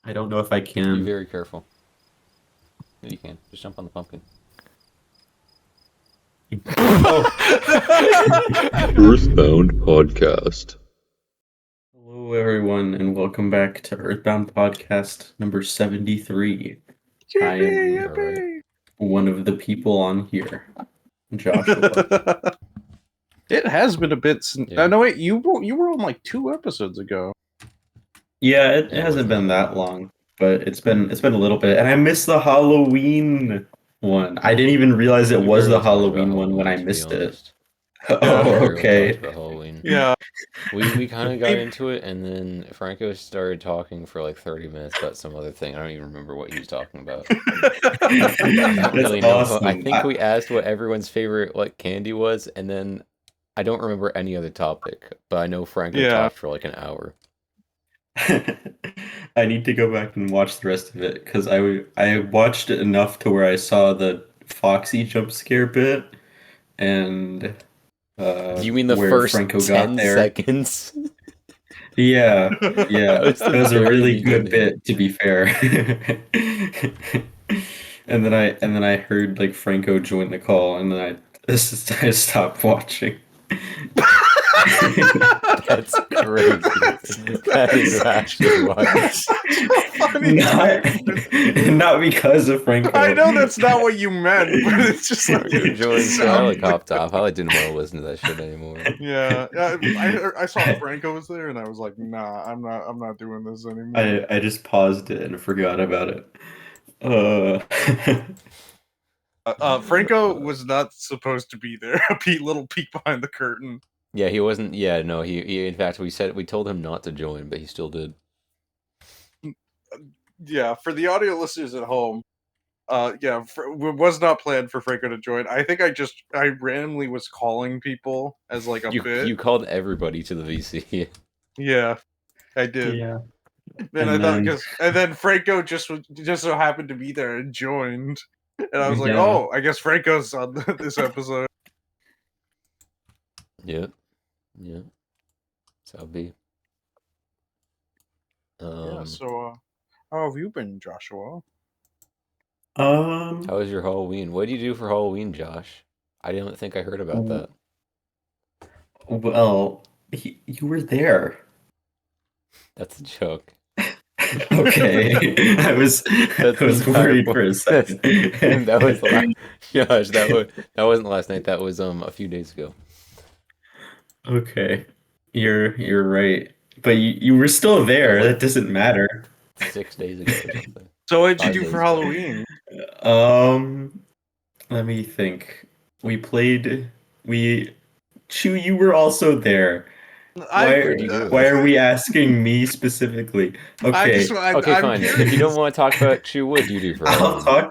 I don't know if I Be can. very careful. Yeah, you can. Just jump on the pumpkin. Oh, Earthbound podcast. hello everyone, and welcome back to Earthbound podcast number 73. I am All right. one of the people on here, Joshua. It has been a bit since. Yeah. No, wait, you were on like 2 episodes ago. Yeah, it Yeah, it hasn't wasn't been that that long, but it's been a little bit, and I missed the Halloween one. I didn't even realize it We was the barely talked about Halloween one when I to be missed it. honest. Yeah. We Oh, barely talked okay. about Halloween. Yeah, We kind of got into it, and then Franco started talking for like 30 minutes about some other thing. I don't even remember what he was talking about. I don't That's really know. I awesome. think we asked what everyone's favorite candy was, and then I don't remember any other topic, but I know Franco Yeah. talked for like an hour. I need to go back and watch the rest of it because I watched it enough to where I saw the Foxy jump scare bit and Do you mean the where first Franco got 10 there. seconds? Yeah, yeah, That was the it was a very really good beginning. bit, to be fair. And then I heard like Franco join the call, and then I stopped watching. That's crazy. That is actually wild. That's such a funny not, not because of Franco. I know that's not what you meant, but it's just like Franco it joined, just so I like sounded like hopped off. I didn't want to listen to that shit anymore. Yeah, I saw Franco was there, and I was like, nah, I'm not doing this anymore. I just paused it and forgot about it. Franco was not supposed to be there. A little peek behind the curtain. Yeah, he wasn't. Yeah, no, he in fact, we told him not to join, but he still did. Yeah, for the audio listeners at home, yeah, it was not planned for Franco to join. I think I randomly was calling people as like a bit. You called everybody to the VC. Yeah, I did. Yeah. And I thought and then Franco just so happened to be there and joined, and I was like, Yeah. oh, I guess Franco's on this episode. Yeah, yeah. So it'll be. Yeah. So, how have you been, Joshua? How was your Halloween? What did you do for Halloween, Josh? I didn't think I heard about that. Well, you were there. That's a joke. Okay, I was worried for a second. That was Josh. That wasn't last night. That was a few days ago. Okay, you're right, but you were still there. That doesn't matter. 6 days ago or something. So what did you 5 do days for ago. Halloween? Let me think. Chu, you were also there. Why are we asking me specifically? Okay. Okay, fine. Curious. If you don't want to talk about Chu, what do you do for Halloween?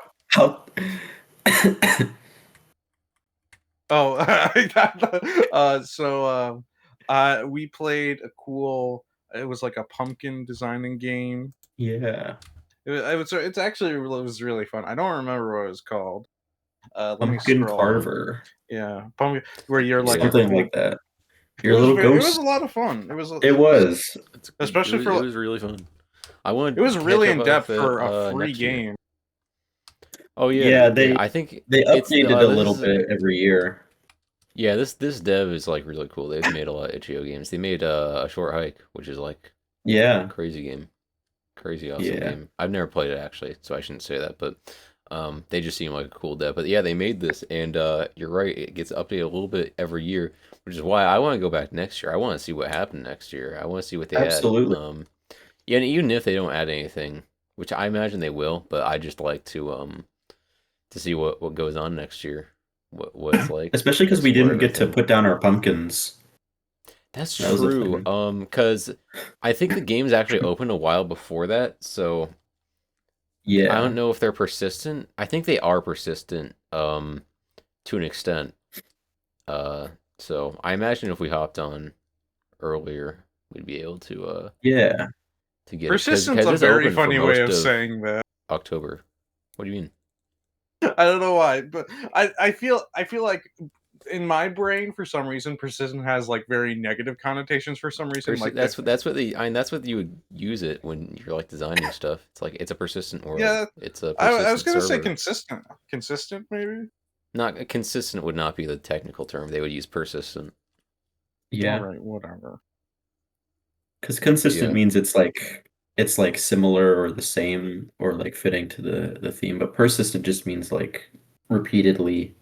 We played a cool. It was like a pumpkin designing game. Yeah. It's actually it was really fun. I don't remember what it was called. Let me Pumpkin scroll. Carver. Yeah, pumpkin. Where you're like something like that. You're a little It ghost. was a lot of fun. It was. Especially it was really fun. It was really in depth for a free game. Oh yeah. Yeah, I think they updated a little bit every year. Yeah, this dev is like really cool. They've made a lot of itch.io games. They made a Short Hike, which is like crazy game, crazy awesome game. I've never played it actually, so I shouldn't say that, but they just seem like a cool dev. But yeah, they made this, and you're right, it gets updated a little bit every year, which is why I want to go back next year. I want to see what happened next year. I want to see what they add. Yeah, and even if they don't add anything, which I imagine they will, but I just like to see what goes on next year. What it's like, especially because we didn't get to put down our pumpkins. That's true. Because I think the game's actually opened a while before that, so yeah, I don't know if they're persistent. I think they are persistent, to an extent. So I imagine if we hopped on earlier, we'd be able to to get persistence. A very funny way of saying that. October. What do you mean? I don't know why, but I feel like in my brain, for some reason, persistent has like very negative connotations. For some reason, like that's what you would use it when you're like designing stuff. It's like it's a persistent world. Yeah, it's a persistent I was gonna server. say consistent. Consistent, maybe. Not consistent would not be the technical term. They would use persistent. Yeah. All right, whatever. Because consistent means it's like similar or the same or like fitting to the theme, but persistent just means like repeatedly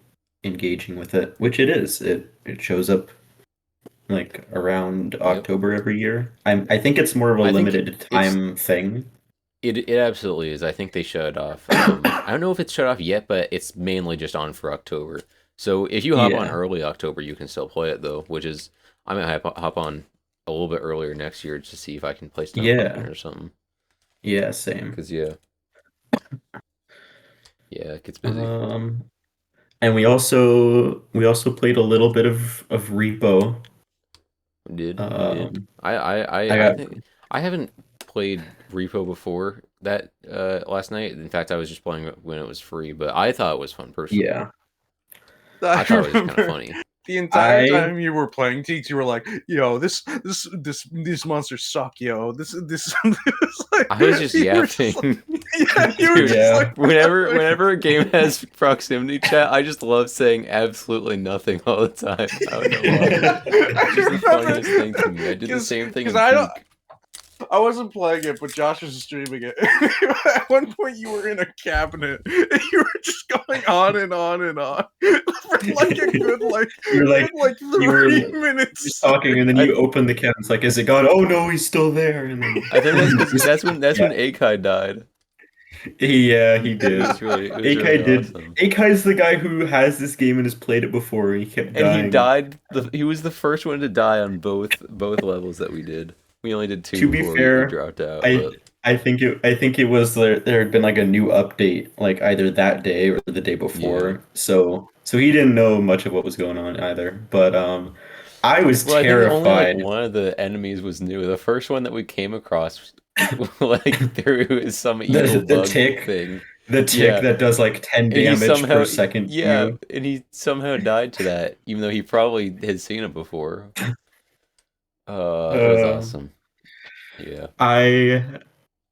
engaging with it, which it is. It shows up like around October every year. I think it's more of a limited time thing. It absolutely is. I think they shut it off. I don't know if it's shut off yet, but it's mainly just on for October. So if you hop on early October, you can still play it though, which is I might hop on a little bit earlier next year to see if I can play Stone Pumpkin or something. Yeah, same. Because yeah, it gets busy. And we also played a little bit of Repo. We did. I think I haven't played Repo before that last night. In fact, I was just playing it when it was free, but I thought it was fun personally. Yeah. I thought it was kind of funny. The entire time you were playing Teeks, you were like, "Yo, these monsters suck, yo. This like, I was just yapping. You were just like, whenever a game has proximity chat, I just love saying absolutely nothing all the time. I don't know why. It's just the funniest thing to me. I did the same thing. I wasn't playing it, but Josh was streaming it. At one point, you were in a cabinet, and you were just going on and on and on for like a good you're like 30 minutes. Talking, and then you open the cabinet. It's like, is it gone? Oh no, he's still there. And then... I think that's when Akai died. Yeah, he did. Akai did. Awesome. Akai's the guy who has this game and has played it before. And he kept dying. And he died. He was the first one to die on both levels that we did. We only did 2 to be fair, he dropped out. I think it was there had been like a new update like either that day or the day before. Yeah. So he didn't know much of what was going on either. But I was terrified. I think only one of the enemies was new. The first one that we came across like there was some evil bug thing. The tick that does like 10 damage per second. Yeah, and he somehow died to that, even though he probably had seen it before. It was awesome. Yeah.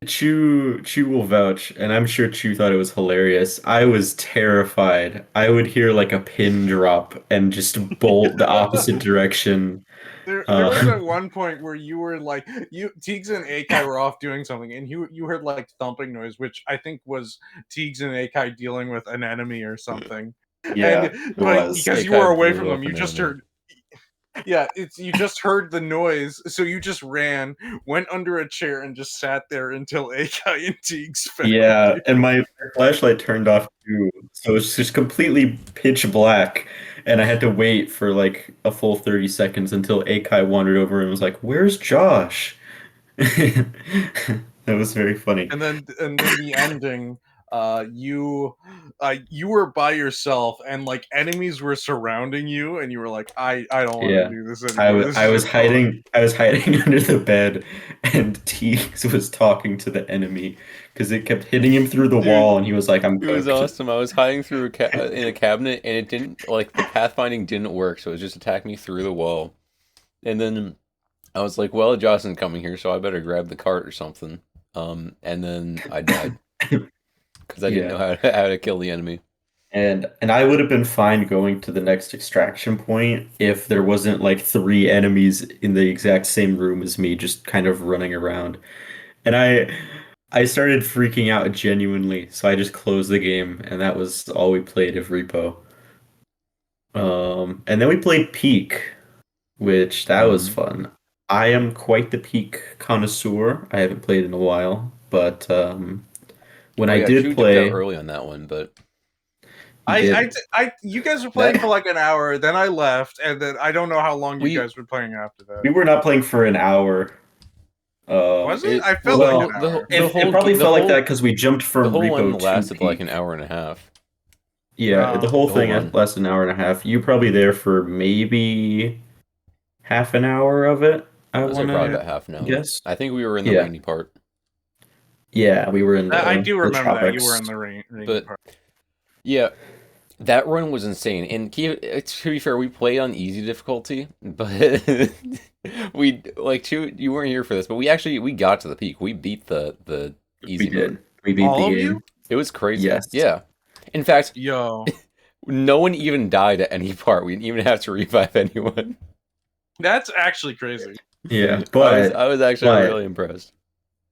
Chu will vouch, and I'm sure Chu thought it was hilarious. I was terrified. I would hear like a pin drop and just bolt the opposite direction. There was at one point where you were like, Teeks and Akai were off doing something, and you heard like thumping noise, which I think was Teeks and Akai dealing with an enemy or something. Yeah, but because you were away from them, you just heard. Yeah, you just heard the noise, so you just ran, went under a chair, and just sat there until Akai and Teeks found you. And my flashlight turned off too, so it's just completely pitch black, and I had to wait for like a full 30 seconds until Akai wandered over and was like, "Where's Josh?" That was very funny. And then the ending. You were by yourself and like enemies were surrounding you and you were like, I don't want to do this anymore. I was hiding under the bed and Teeks was talking to the enemy because it kept hitting him through the wall and he was like, "I'm cooked." It was awesome. I was hiding through in a cabinet and it didn't like the pathfinding didn't work, so it just attacked me through the wall. And then I was like, well, Josh isn't coming here, so I better grab the cart or something. And then I died. Because I didn't know how to kill the enemy. And I would have been fine going to the next extraction point if there wasn't like 3 enemies in the exact same room as me just kind of running around. And I started freaking out genuinely, so I just closed the game and that was all we played of Repo. And then we played Peak, which that was fun. I am quite the Peak connoisseur. I haven't played in a while, but when I did play early on that one, but you guys were playing for like an hour, then I left, and then I don't know how long you guys were playing after that. We were not playing for an hour. Was it? I felt like an hour. It probably felt like that because we jumped from the whole Repo one lasted like an hour and a half. Yeah, the whole thing lasted an hour and a half. You probably there for maybe half an hour of it. I was probably about half an hour. Yes, I think we were in the rainy part. Yeah, we were in the I do remember tropics. that you were in the rainy part. That run was insane. And to be fair, we played on easy difficulty, but you weren't here for this, but we got to the peak. We beat the easy mode. We beat All the of game. you? It was crazy. Yes. Yeah. In fact, yo, no one even died at any part. We didn't even have to revive anyone. That's actually crazy. Yeah, but I was actually really impressed.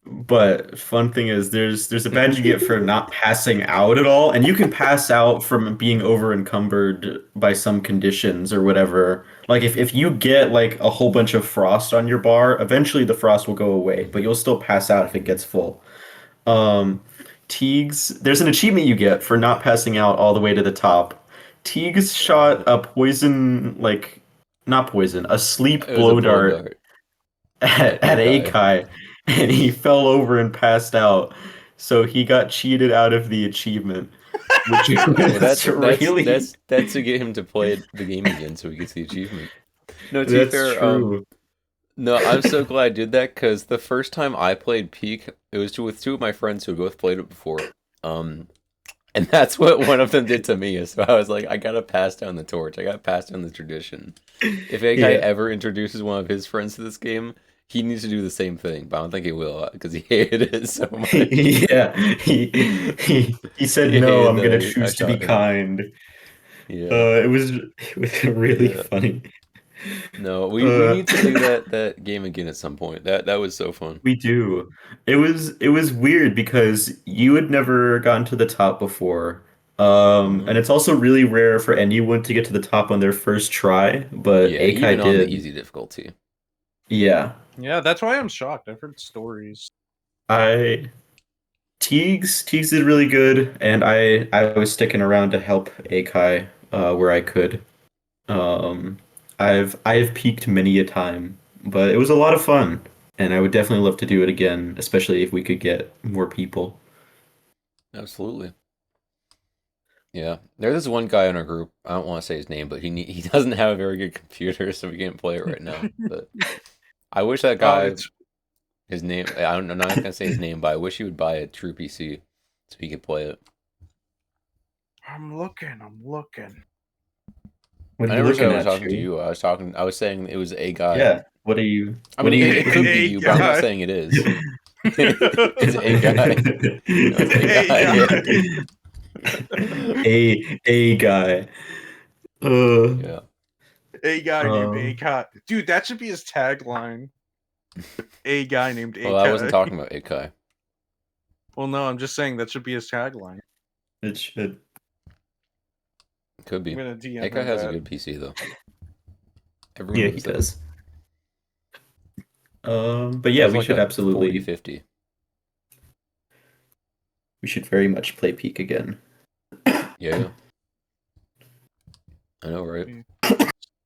But fun thing is, there's a badge you get for not passing out at all, and you can pass out from being over encumbered by some conditions or whatever. Like if you get like a whole bunch of frost on your bar, eventually the frost will go away, but you'll still pass out if it gets full. Um, Teagues, there's an achievement you get for not passing out all the way to the top. Teagues shot a poison, like not poison, a sleep blow dart at Akai, and he fell over and passed out. So he got cheated out of the achievement. Which that's to get him to play the game again so he gets the achievement. No, to be fair, true. No, I'm so glad I did that because the first time I played Peak, it was with two of my friends who had both played it before. And that's what one of them did to me. So I was like, I gotta pass down the torch. I gotta pass down the tradition. If a guy ever introduces one of his friends to this game, he needs to do the same thing. But I don't think he will because he hated it so much. Yeah, he said no. I'm gonna choose to be kind. Yeah, it was really funny. No, we need to do that game again at some point. That was so fun. We do. It was weird because you had never gotten to the top before. And it's also really rare for anyone to get to the top on their first try, but yeah, Akai even on did. the easy difficulty. Yeah. Yeah, that's why I'm shocked. I've heard stories. Teagues did really good, and I was sticking around to help Akai where I could. I've peaked many a time, but it was a lot of fun, and I would definitely love to do it again, especially if we could get more people. Absolutely. Yeah, there's this one guy in our group. I don't want to say his name, but he doesn't have a very good computer, so we can't play it right now. But I wish that guy, his name, I'm not gonna say his name, but I wish he would buy a true PC so he could play it. I'm looking. What I never said I was talking to you. I was saying it was a guy. Yeah. What are you? I mean, it could be you, but I'm not saying it is. It's a guy. No, it's a guy. A guy. Yeah. A guy named Akai. Dude, that should be his tagline. A guy named Akai. Well, I wasn't talking about Akai. Well, no, I'm just saying that should be his tagline. It should. Could be. Akai has a good PC though. Everyone he does. But yeah, we should absolutely 40-50. We should very much play Peak again. Yeah. I know, right?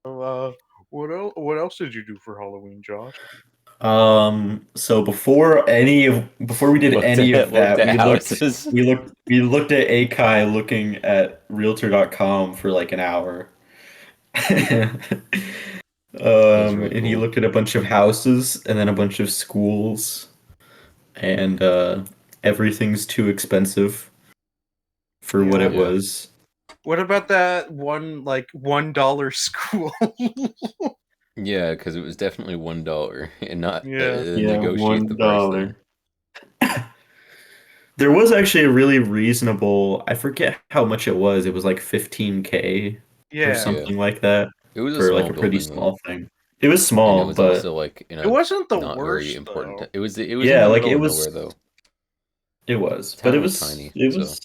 So, what else did you do for Halloween, Josh? So before we did any of that, we looked at Akai looking at Realtor.com for like an hour. And he looked at a bunch of houses and then a bunch of schools, and everything's too expensive for what it was. What about that one $1 school? Yeah, because it was definitely $1 and not negotiate the price there. There was actually a really reasonable. I forget how much it was. It was like 15K or something like that. It was for like a pretty small thing. It was small, and it was but also like it wasn't the not worst. Very important. Though. It was. It was. Yeah, in the like middle it of was. Nowhere, though. It was, Town but it was tiny. It was.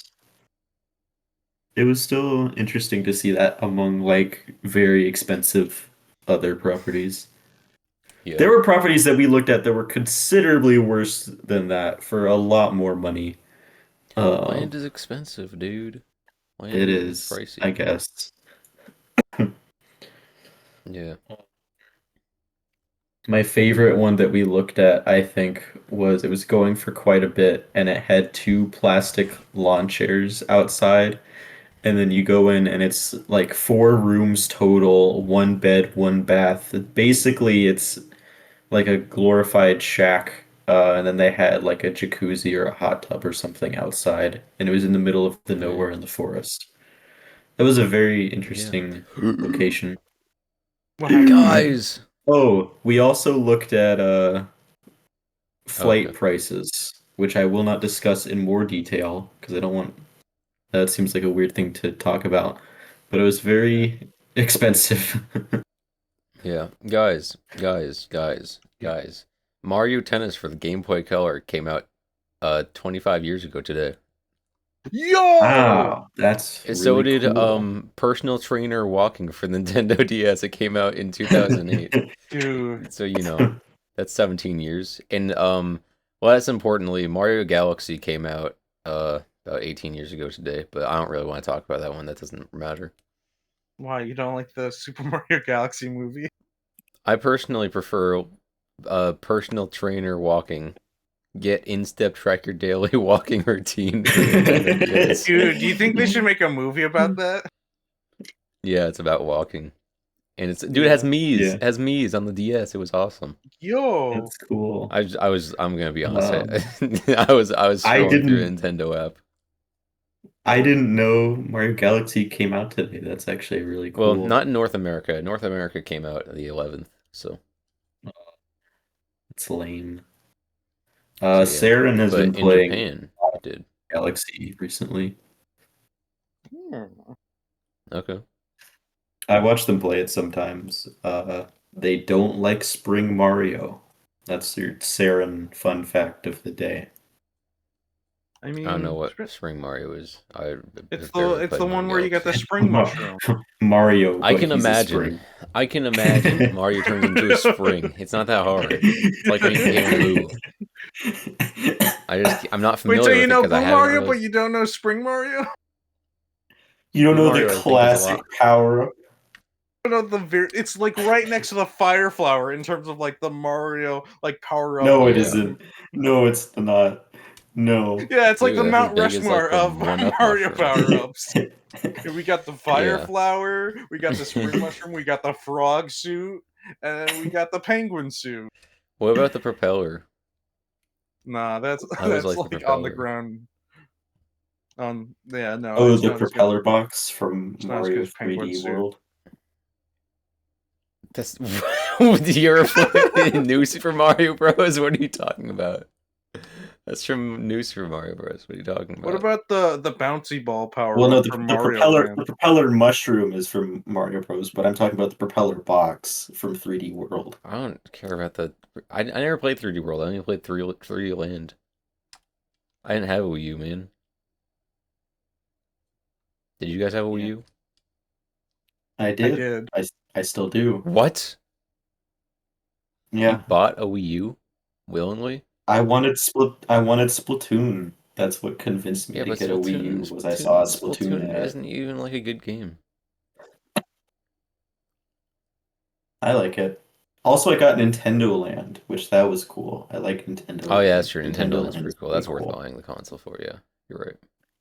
It was still interesting to see that among like very expensive other properties. Yeah. There were properties that we looked at that were considerably worse than that for a lot more money. Land is expensive, dude. Land it is pricey, I guess. Yeah. My favorite one that we looked at, I think, it was going for quite a bit, and it had 2 plastic lawn chairs outside. And then you go in and it's like 4 rooms total, 1 bed, 1 bath. Basically, it's like a glorified shack. And then they had like a jacuzzi or a hot tub or something outside. And it was in the middle of the nowhere in the forest. It was a very interesting location. Guys! Oh, we also looked at flight prices, which I will not discuss in more detail because I don't want. That seems like a weird thing to talk about, but it was very expensive. Yeah, guys. Mario Tennis for the Game Boy Color came out 25 years ago today. Yo! Wow, that's So really did cool. Personal Trainer Walking for Nintendo DS. It came out in 2008. Dude. So that's 17 years. And less importantly, Mario Galaxy came out about 18 years ago today, but I don't really want to talk about that one. That doesn't matter. Why, you don't like the Super Mario Galaxy movie? I personally prefer Personal Trainer Walking. Get in-step track your daily walking routine for Nintendo DS. Dude, do you think they should make a movie about that? Yeah, it's about walking. And it has Mii's. Yeah. It has Mii's on the DS. It was awesome. Yo, That's cool. I'm gonna be honest. I was scrolling through a Nintendo app. I didn't know Mario Galaxy came out today. That's actually really cool. Well, not in North America. North America came out the 11th, so it's lame. Saren has been in playing Japan, it did. Galaxy recently. Okay. I watch them play it sometimes. They don't like Spring Mario. That's your Saren fun fact of the day. I mean, I don't know what Spring Mario is. It's the one where you get the spring mushroom. Mario. I can imagine. Mario turns into a spring. It's not that hard. It's like making Blue. I'm not familiar with it because I haven't. Mario, but you don't know Spring Mario. You don't know the classic power-up. It's like right next to the fire flower in terms of like the Mario like power up. No, it isn't. No, it's not. No. Yeah, it's like the Mount Rushmore of Mario power-ups. We got the fire flower, we got the spring mushroom, we got the frog suit, and then we got the penguin suit. What about the propeller? Nah, that's like on the ground. No. Oh, the propeller box from Mario 3D World. That's you're playing New Super Mario Bros. What are you talking about? That's from New Super Mario Bros. What are you talking about? What about the bouncy ball power? Well, no, the propeller mushroom is from Mario Bros. But I'm talking about the propeller box from 3D World. I don't care about the. I never played 3D World. I only played 3D Land. I didn't have a Wii U, man. Did you guys have a Wii U? I did. I still do. What? Yeah. You bought a Wii U willingly? I wanted Splatoon. That's what convinced me to get a Wii U. Was I saw a Splatoon ad. Isn't even like a good game. I like it. Also, I got Nintendo Land, which that was cool. I like Nintendo. Oh yeah, that's true. Nintendo Land's pretty cool. That's worth buying the console for. Yeah, you're right.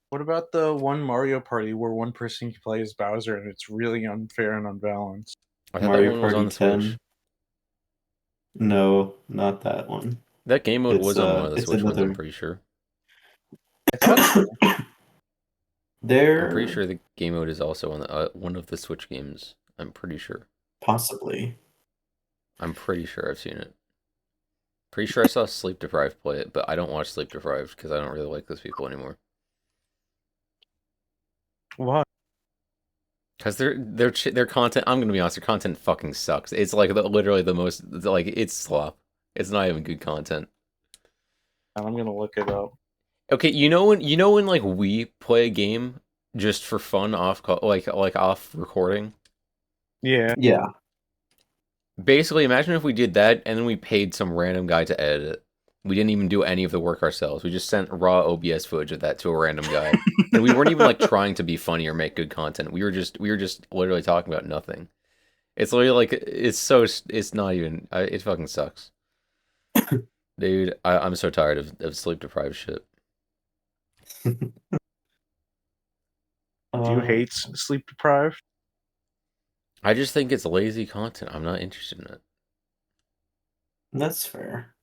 What about the one Mario Party where one person can play as Bowser and it's really unfair and unbalanced? I thought Mario that one Party was on the 10. Switch. No, not that one. That game mode was on one of the Switch ones, I'm pretty sure. I'm pretty sure the game mode is also on one of the Switch games. I'm pretty sure. Possibly. I'm pretty sure I've seen it. Pretty sure I saw Sleep Deprived play it, but I don't watch Sleep Deprived because I don't really like those people anymore. Why? Because their content. I'm gonna be honest. Their content fucking sucks. It's like literally the most. Like it's slop. It's not even good content. I'm gonna look it up. Okay, you know when like we play a game just for fun off off recording. Yeah. Yeah. Basically, imagine if we did that and then we paid some random guy to edit it. We didn't even do any of the work ourselves. We just sent raw OBS footage of that to a random guy. And we weren't even like trying to be funny or make good content. We were just literally talking about nothing. It's literally like it's not even it fucking sucks. Dude, I'm so tired of sleep deprived shit. Do you hate sleep deprived? I just think it's lazy content. I'm not interested in it. That's fair.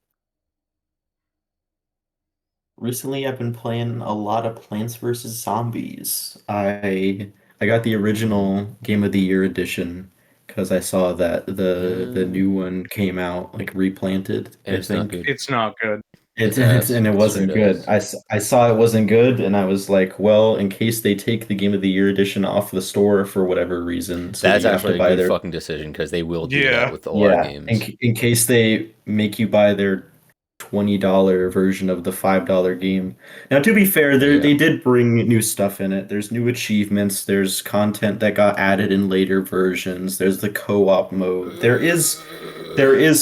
Recently, I've been playing a lot of Plants vs. Zombies. I I got the original Game of the Year edition because I saw that the new one came out like replanted. And I it's not think good. It's not good. it's ass. and it It's wasn't straight good. ass. I saw it wasn't good, and I was like, well, in case they take the Game of the Year edition off the store for whatever reason, so that That's you have to actually a buy good their fucking decision because they will do that Yeah. with a lot of yeah, games. in case they make you buy their $20 version of the $5 game. Now, to be fair, Yeah. they did bring new stuff in it. There's new achievements. There's content that got added in later versions. There's the co-op mode. There is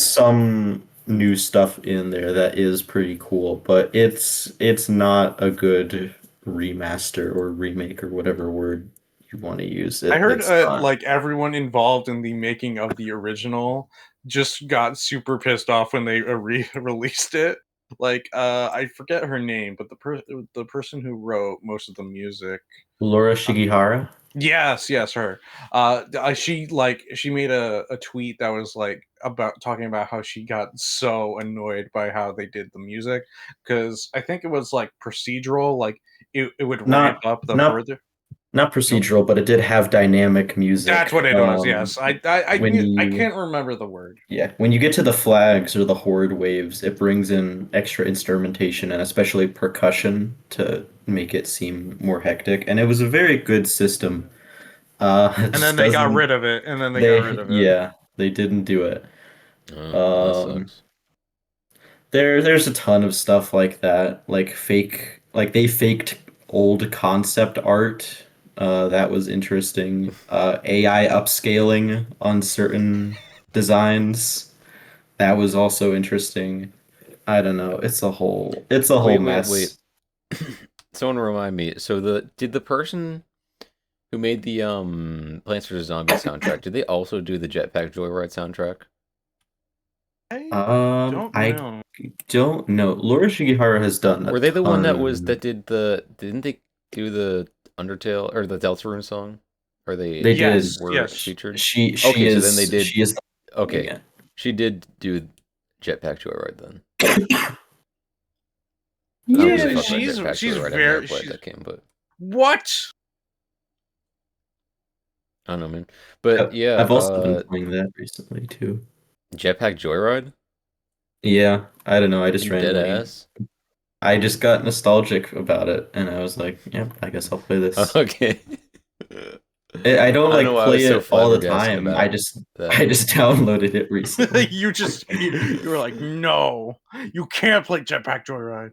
some new stuff in there that is pretty cool, but it's not a good remaster or remake or whatever word you want to use. I heard It's not. like everyone involved in the making of the original just got super pissed off when they released it. Like I forget her name, but the person who wrote most of the music. Laura Shigihara? Yes, her. She made a tweet that was like about talking about how she got so annoyed by how they did the music because I think it was like procedural, like it would ramp Not up the not further. not Nope. procedural, but it did have dynamic That's what music. it was. Yes, When I you can't remember the word. yeah, when you get to the flags or the horde waves, it brings in extra instrumentation and especially percussion to make it seem more hectic. And it was a very good system. It And then just they got doesn't. rid of it. And then they got rid of it. Yeah, they didn't do it. Oh, well, that Um, sucks. there's a ton of stuff like that, like they faked old concept art. That was interesting. AI upscaling on certain designs. That was also interesting. I don't know. It's a whole Wait. mess. Someone remind me. So did the person who made the Plants vs Zombies soundtrack, did they also do the Jetpack Joyride soundtrack? I don't I know. don't know. Laura Shigihara has done a Were they the one ton. didn't they do the Undertale or the Deltarune song? Or they They did. were featured? She Okay, so then they is did. she is doing Okay, it. she did do Jetpack Joyride then. I don't give a Yeah, fuck about Jetpack She's Joyride. I've never very played that game, but what? I don't know, man. But yeah, I've also been playing that recently too. Jetpack Joyride? Yeah, I don't know. You dead ass? I just got nostalgic about it, and I was like, yeah, I guess I'll play this. Okay. I don't I don't know like why I was play so it all the flabbergasted time. about I that. just downloaded it recently. You were like, no, you can't play Jetpack Joyride.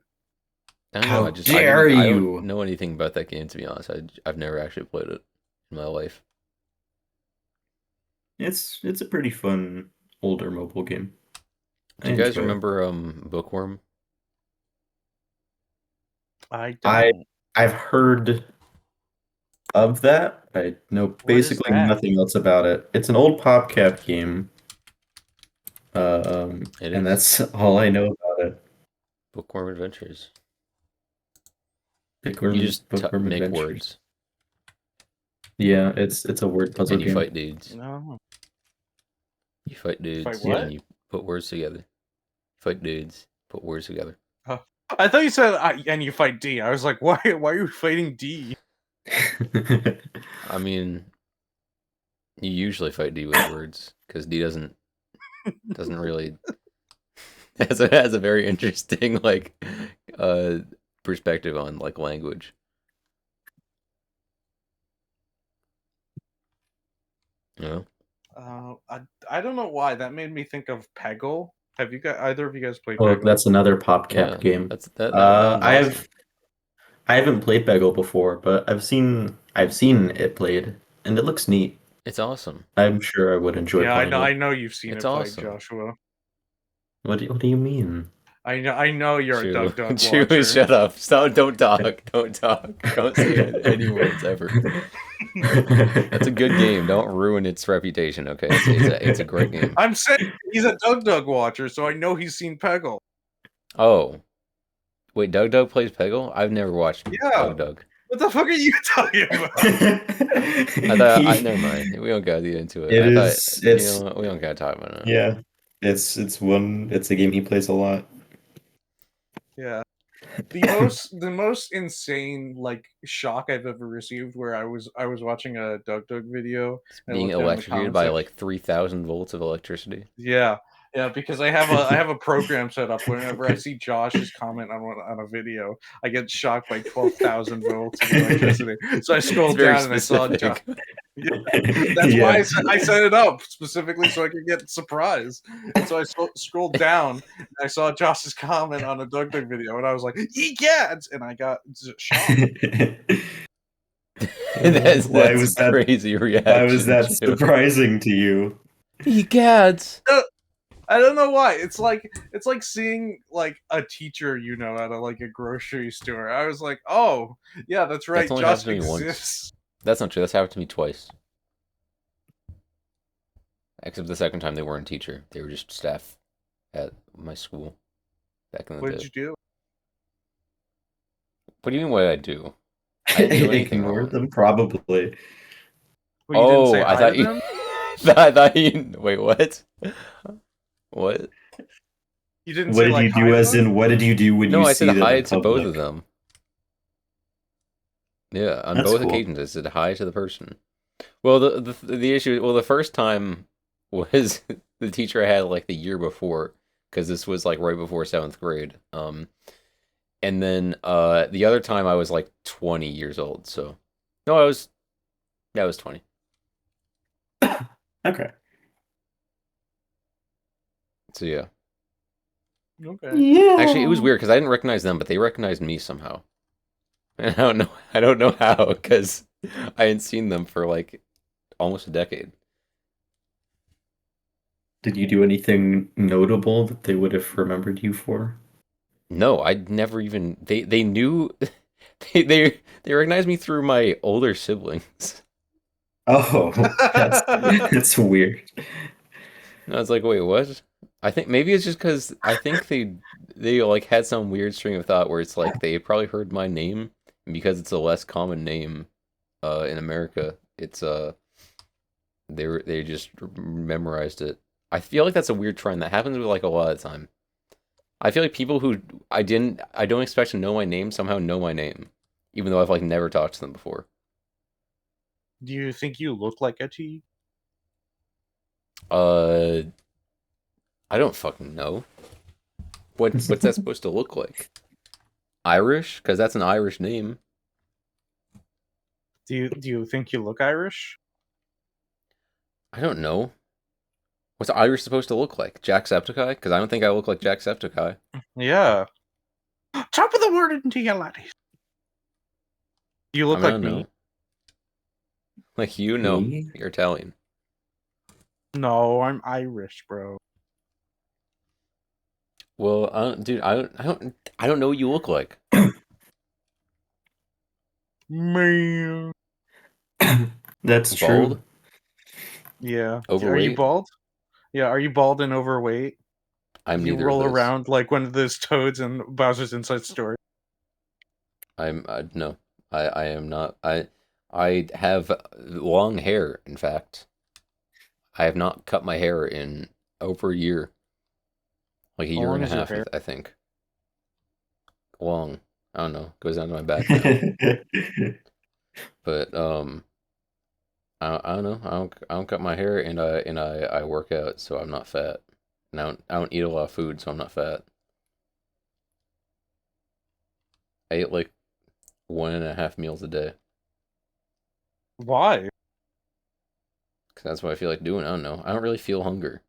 I don't know. How dare I don't you? know anything about that game, to be honest. I've never actually played it in my life. It's a pretty fun older mobile game. Do I you guys enjoy it. remember Bookworm? I don't. I've heard of that. I know What is basically that? nothing else about it. It's an old PopCap game. It And is. that's all I know about it. Bookworm Adventures. You Bookworm, just Bookworm make Adventures. words Yeah, it's a word puzzle and you game. fight dudes. No. You fight dudes Fight what? and you put words together. Fight dudes, put words together. I thought you said and you fight D. I was like, why are you fighting D? I mean, you usually fight D with words because D doesn't really has a very interesting like perspective on like language. You know? I don't know why that made me think of Peggle. Have you guys either of you guys played Oh, Peggle? that's another PopCap Yeah, game. that one's awesome. I haven't played Peggle before, but I've seen it played, and it looks neat. It's awesome. I'm sure I would enjoy Yeah, playing I it. know you've seen It's it played, awesome. Joshua. What do you mean? I know you're a Doug Chew, watcher. shut up. Stop, don't talk. Don't talk. Don't say any words ever. That's a good game. Don't ruin its reputation, okay? It's a great game. I'm saying he's a Doug watcher, so I know he's seen Peggle. Oh. Wait, Doug plays Peggle? I've never watched Doug. What the fuck are you talking about? Never mind. We don't gotta get into it. We don't gotta talk about it. Yeah. It's a game he plays a lot. Yeah. The most insane like shock I've ever received, where I was watching a Doug video and I Being looked down in the electrocuted comment by section. like 3,000 volts of electricity. Yeah, because I have a program set up. Whenever I see Josh's comment on a video, I get shocked by 12,000 volts of electricity. So I It's scrolled very down and I saw Josh. specific. Yeah, that's why I set it up specifically so I could get surprised. And so I scrolled down and I saw Josh's comment on a Doug video, and I was like, "Egads!" And I got shocked. that's Why was that crazy reaction. Why was that surprising to you? Egads! I don't know why. It's like seeing like a teacher, at like a grocery store. I was like, "Oh, yeah, that's right. That's only Josh happened to me once. exists." That's not true. That's happened to me twice. Except the second time they weren't a teacher. They were just staff at my school back in the day. What did you do? What do you mean what did I do? I didn't do anything Ignored wrong. them, probably. Well, you didn't say hi I thought to you... them? I thought you... Wait, what? What? You didn't What say did like you hi do to as them? in what did you do when No, you I see said them hi in to both public? of them. Yeah, on That's both cool. occasions I said hi to the person. Well, the issue... Well, the first time was the teacher I had like the year before, because this was like right before 7th grade. And then the other time I was like 20 years old, so... No, I was 20. Okay. So yeah. Okay. Yeah. Actually, it was weird because I didn't recognize them, but they recognized me somehow. And I don't know how, because I hadn't seen them for like almost a decade. Did you do anything notable that they would have remembered you for? No, I'd never even... They knew... They recognized me through my older siblings. Oh, that's weird. And I was like, wait, what? I think maybe it's just because I think they like had some weird string of thought where it's like they had probably heard my name, and because it's a less common name in America, it's they just memorized it. I feel like that's a weird trend that happens with like a lot of the time. I feel like people who I don't expect to know my name somehow know my name, even though I've like never talked to them before. Do you think you look like Etty? I don't fucking know. What's that supposed to look like? Irish? Because that's an Irish name. Do you think you look Irish? I don't know. What's Irish supposed to look like? Jacksepticeye? Because I don't think I look like Jacksepticeye. Yeah. Top of the morning to you, laddies. You look like me. Know. Like you? No, Me? you're Italian. No, I'm Irish, bro. Well, dude, I don't know what you look like. Man. That's Bald? true. Yeah. Overweight? Are you bald? Yeah, are you bald and overweight? I'm you neither roll of those. Around like one of those Toads in Bowser's Inside Story. I'm no. I am not. I have long hair, in fact. I have not cut my hair in over a year. Like a year and a half, I think. Long. I don't know. Goes down to my back now. But I don't know. I don't cut my hair, and I work out, so I'm not fat. And I don't eat a lot of food, so I'm not fat. I eat like 1.5 meals a day. Why? Because that's what I feel like doing. I don't know. I don't really feel hunger.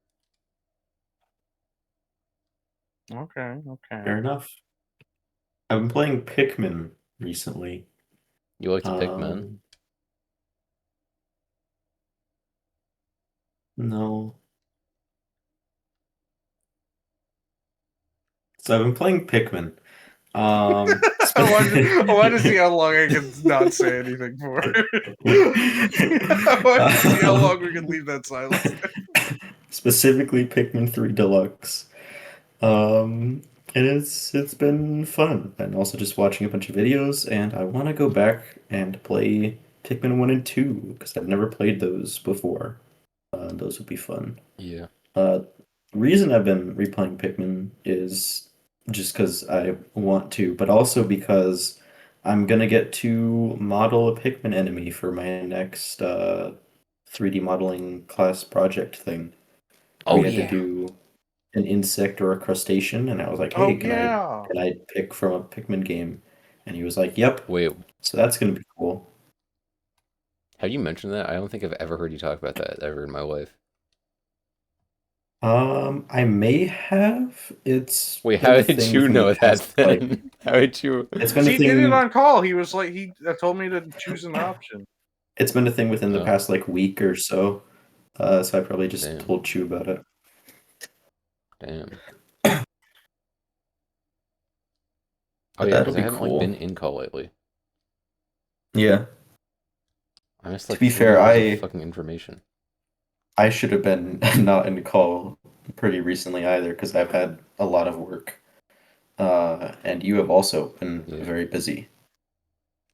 Okay. Fair enough. I've been playing Pikmin recently. You like to pick men? No. So I've been playing Pikmin. I want to see how long I can not say anything for. I want to see how long we can leave that silence. Specifically Pikmin 3 Deluxe. And it's been fun. And also just watching a bunch of videos, and I want to go back and play Pikmin 1 and 2, because I've never played those before. Those would be fun. Yeah. The reason I've been replaying Pikmin is just because I want to, but also because I'm gonna get to model a Pikmin enemy for my next 3D modeling class project thing. Oh We had to yeah. do an insect or a crustacean, and I was like, Oh "Hey, yeah. can I pick from a Pikmin game?" And he was like, "Yep." Wait, So that's gonna be cool. have you mentioned that? I don't think I've ever heard you talk about that ever in my life. I may have. It's Wait, been how a did thing you within the know that past like then? How did you? it's been a He did it thing on call. He was like, he told me to choose an option. it's been a thing within the Oh, past like week or so. So I probably just damn, told Chew about it. damn. Oh But yeah, that'll because I be haven't like been cool. in call lately. Yeah. I missed To like be 3 fair, years of fucking information. I should have been not in call pretty recently either because I've had a lot of work. And you have also been Yeah, very busy.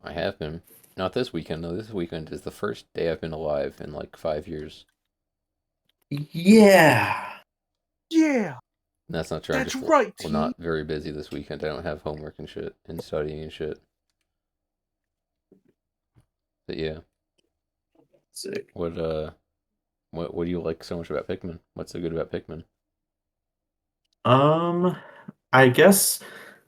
I have been. Not this weekend though. This weekend is the first day I've been alive in like 5 years. Yeah. Yeah, And that's not true. I'm that's just right, well T. not very busy this weekend. I don't have homework and shit and studying and shit. But yeah, Sick. what do you like so much about Pikmin? What's so good about Pikmin? Um, I guess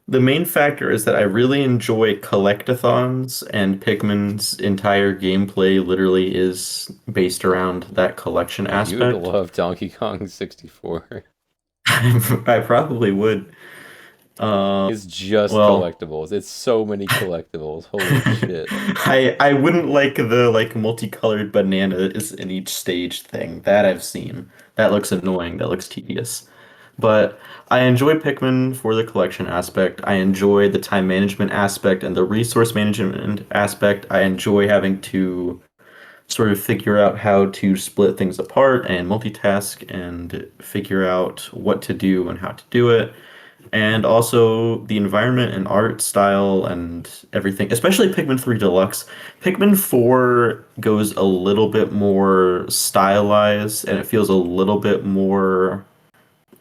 the main factor is that I really enjoy collectathons, and Pikmin's entire gameplay literally is based around that collection Oh, you would aspect. love Donkey Kong 64. I probably would. It's just Well, collectibles. It's so many collectibles. Holy shit. I wouldn't like the like multicolored bananas in each stage thing. That I've seen. That looks annoying. That looks tedious. But I enjoy Pikmin for the collection aspect. I enjoy the time management aspect and the resource management aspect. I enjoy having to sort of figure out how to split things apart and multitask and figure out what to do and how to do it. And also the environment and art style and everything, especially Pikmin 3 Deluxe. Pikmin 4 goes a little bit more stylized and it feels a little bit more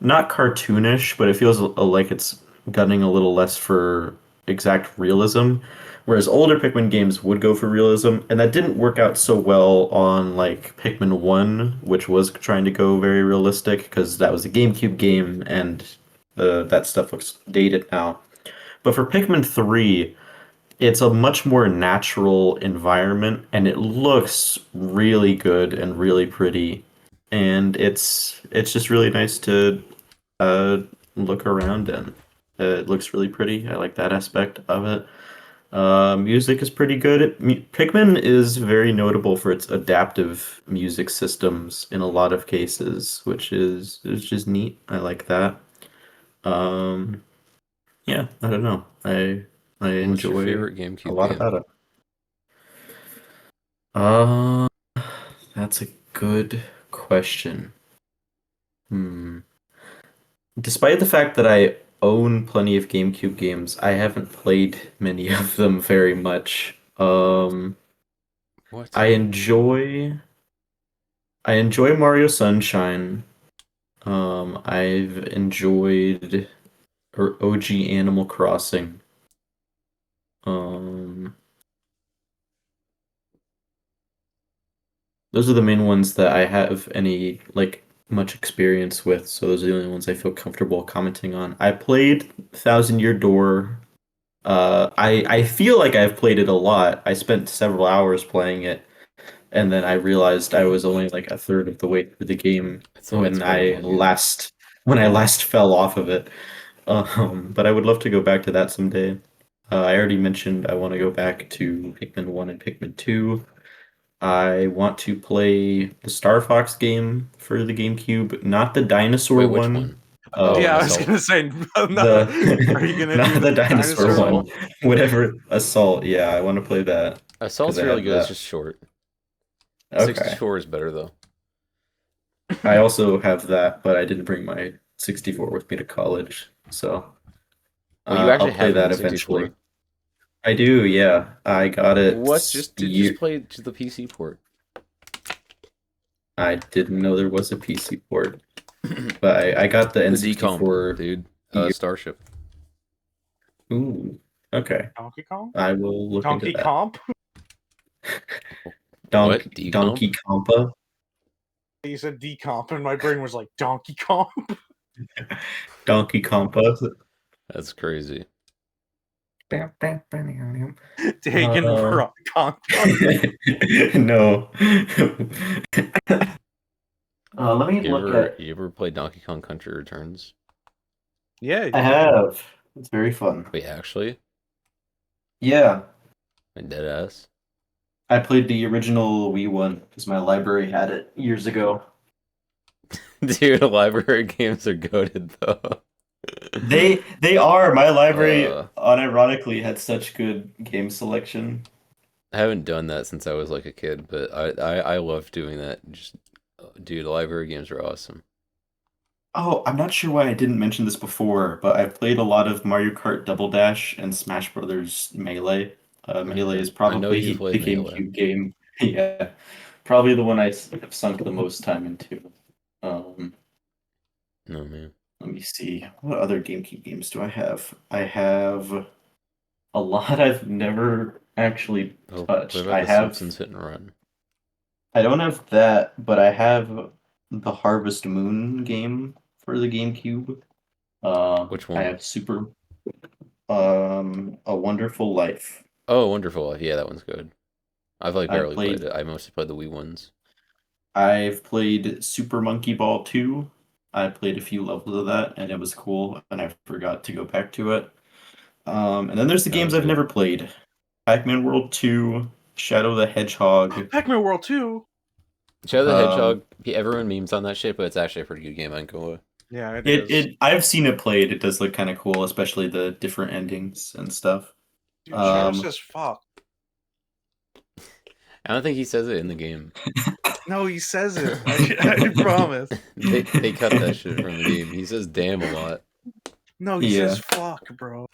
not cartoonish, but it feels like it's gunning a little less for exact realism. Whereas older Pikmin games would go for realism, and that didn't work out so well on like Pikmin 1, which was trying to go very realistic because that was a GameCube game and that stuff looks dated now. But for Pikmin 3, it's a much more natural environment and it looks really good and really pretty. And it's just really nice to uh, look around in. It looks really pretty. I like that aspect of it. Music is pretty good. Pikmin is very notable for its adaptive music systems in a lot of cases, which is just neat. I like that. Um, yeah, I don't know. I What's your enjoy favorite a GameCube lot game? about it. Uh, that's a good question. Hmm. Despite the fact that I own plenty of GameCube games, I haven't played many of them very much. What? I enjoy I enjoy Mario Sunshine. I've enjoyed OG Animal Crossing. Um, those are the main ones that I have any like much experience with, so those are the only ones I feel comfortable commenting on. I played Thousand Year Door. I feel like I've played it a lot. I spent several hours playing it, and then I realized I was only like a third of the way through the game It's when been a I long game. last fell off of it. But I would love to go back to that someday. I already mentioned I want to go back to Pikmin 1 and Pikmin 2. I want to play the Star Fox game for the GameCube, not the Wait, dinosaur which one. one? Oh, Yeah, I was Assault? gonna say, are you The gonna not do the the dinosaur dinosaur one? one, whatever Assault. Yeah, I want to play that because Assault's I really have good. It's that. just short. Okay. 64 is better though. I also have that, but I didn't bring my 64 with me to college, so Well, you I'll actually play have an that eventually. N64. I do, yeah. I got What? it Just play to the PC port. I didn't know there was a PC port, but I got the The decom port, N64 dude. year. Starship. Ooh, okay. Donkey Kong? I will look into Donkey that. Comp? What? Donkey Compa? You said decomp, and my brain was like, Donkey Comp? Donkey Compa? That's crazy. Taken Uh, Rock Kong. no. Let me You look at. ever play Donkey Kong Country Returns? Yeah. I have. It's very fun. Wait, actually? Yeah. Dead ass? I played the original Wii one because my library had it years ago. Dude, library games are goated though. They are. My library unironically had such good game selection. I haven't done that since I was like a kid, but I love doing that. Just dude, library games are awesome. Oh, I'm not sure why I didn't mention this before, but I've played a lot of Mario Kart Double Dash and Smash Brothers Melee. Melee is I know you probably played the Melee. GameCube game. Yeah, probably the one I have sunk the most time into. No man. Let me see. What other GameCube games do I have? I have a lot I've never actually Oh, what touched. about the Simpsons Hit and Run? I don't have that, but I have the Harvest Moon game for the GameCube. Which I one? have A Wonderful Life. Oh, Wonderful. Yeah, that one's good. I've like I've barely played played it. I mostly played the Wii ones. I've played Super Monkey Ball 2. I played a few levels of that and it was cool and I forgot to go back to it. And then there's the That games was I've good. never played. Pac-Man World 2, Shadow the Hedgehog. Pac-Man World 2. Shadow the Hedgehog, everyone memes on that shit, but it's actually a pretty good game. I ain't gonna lie. Yeah, it is. I've seen it played. It does look kind of cool, especially the different endings and stuff. Dude, Shadow says fuck. I don't think he says it in the game. No, he says it. I promise. They cut that shit from the game. He says damn a lot. No, he says fuck, bro.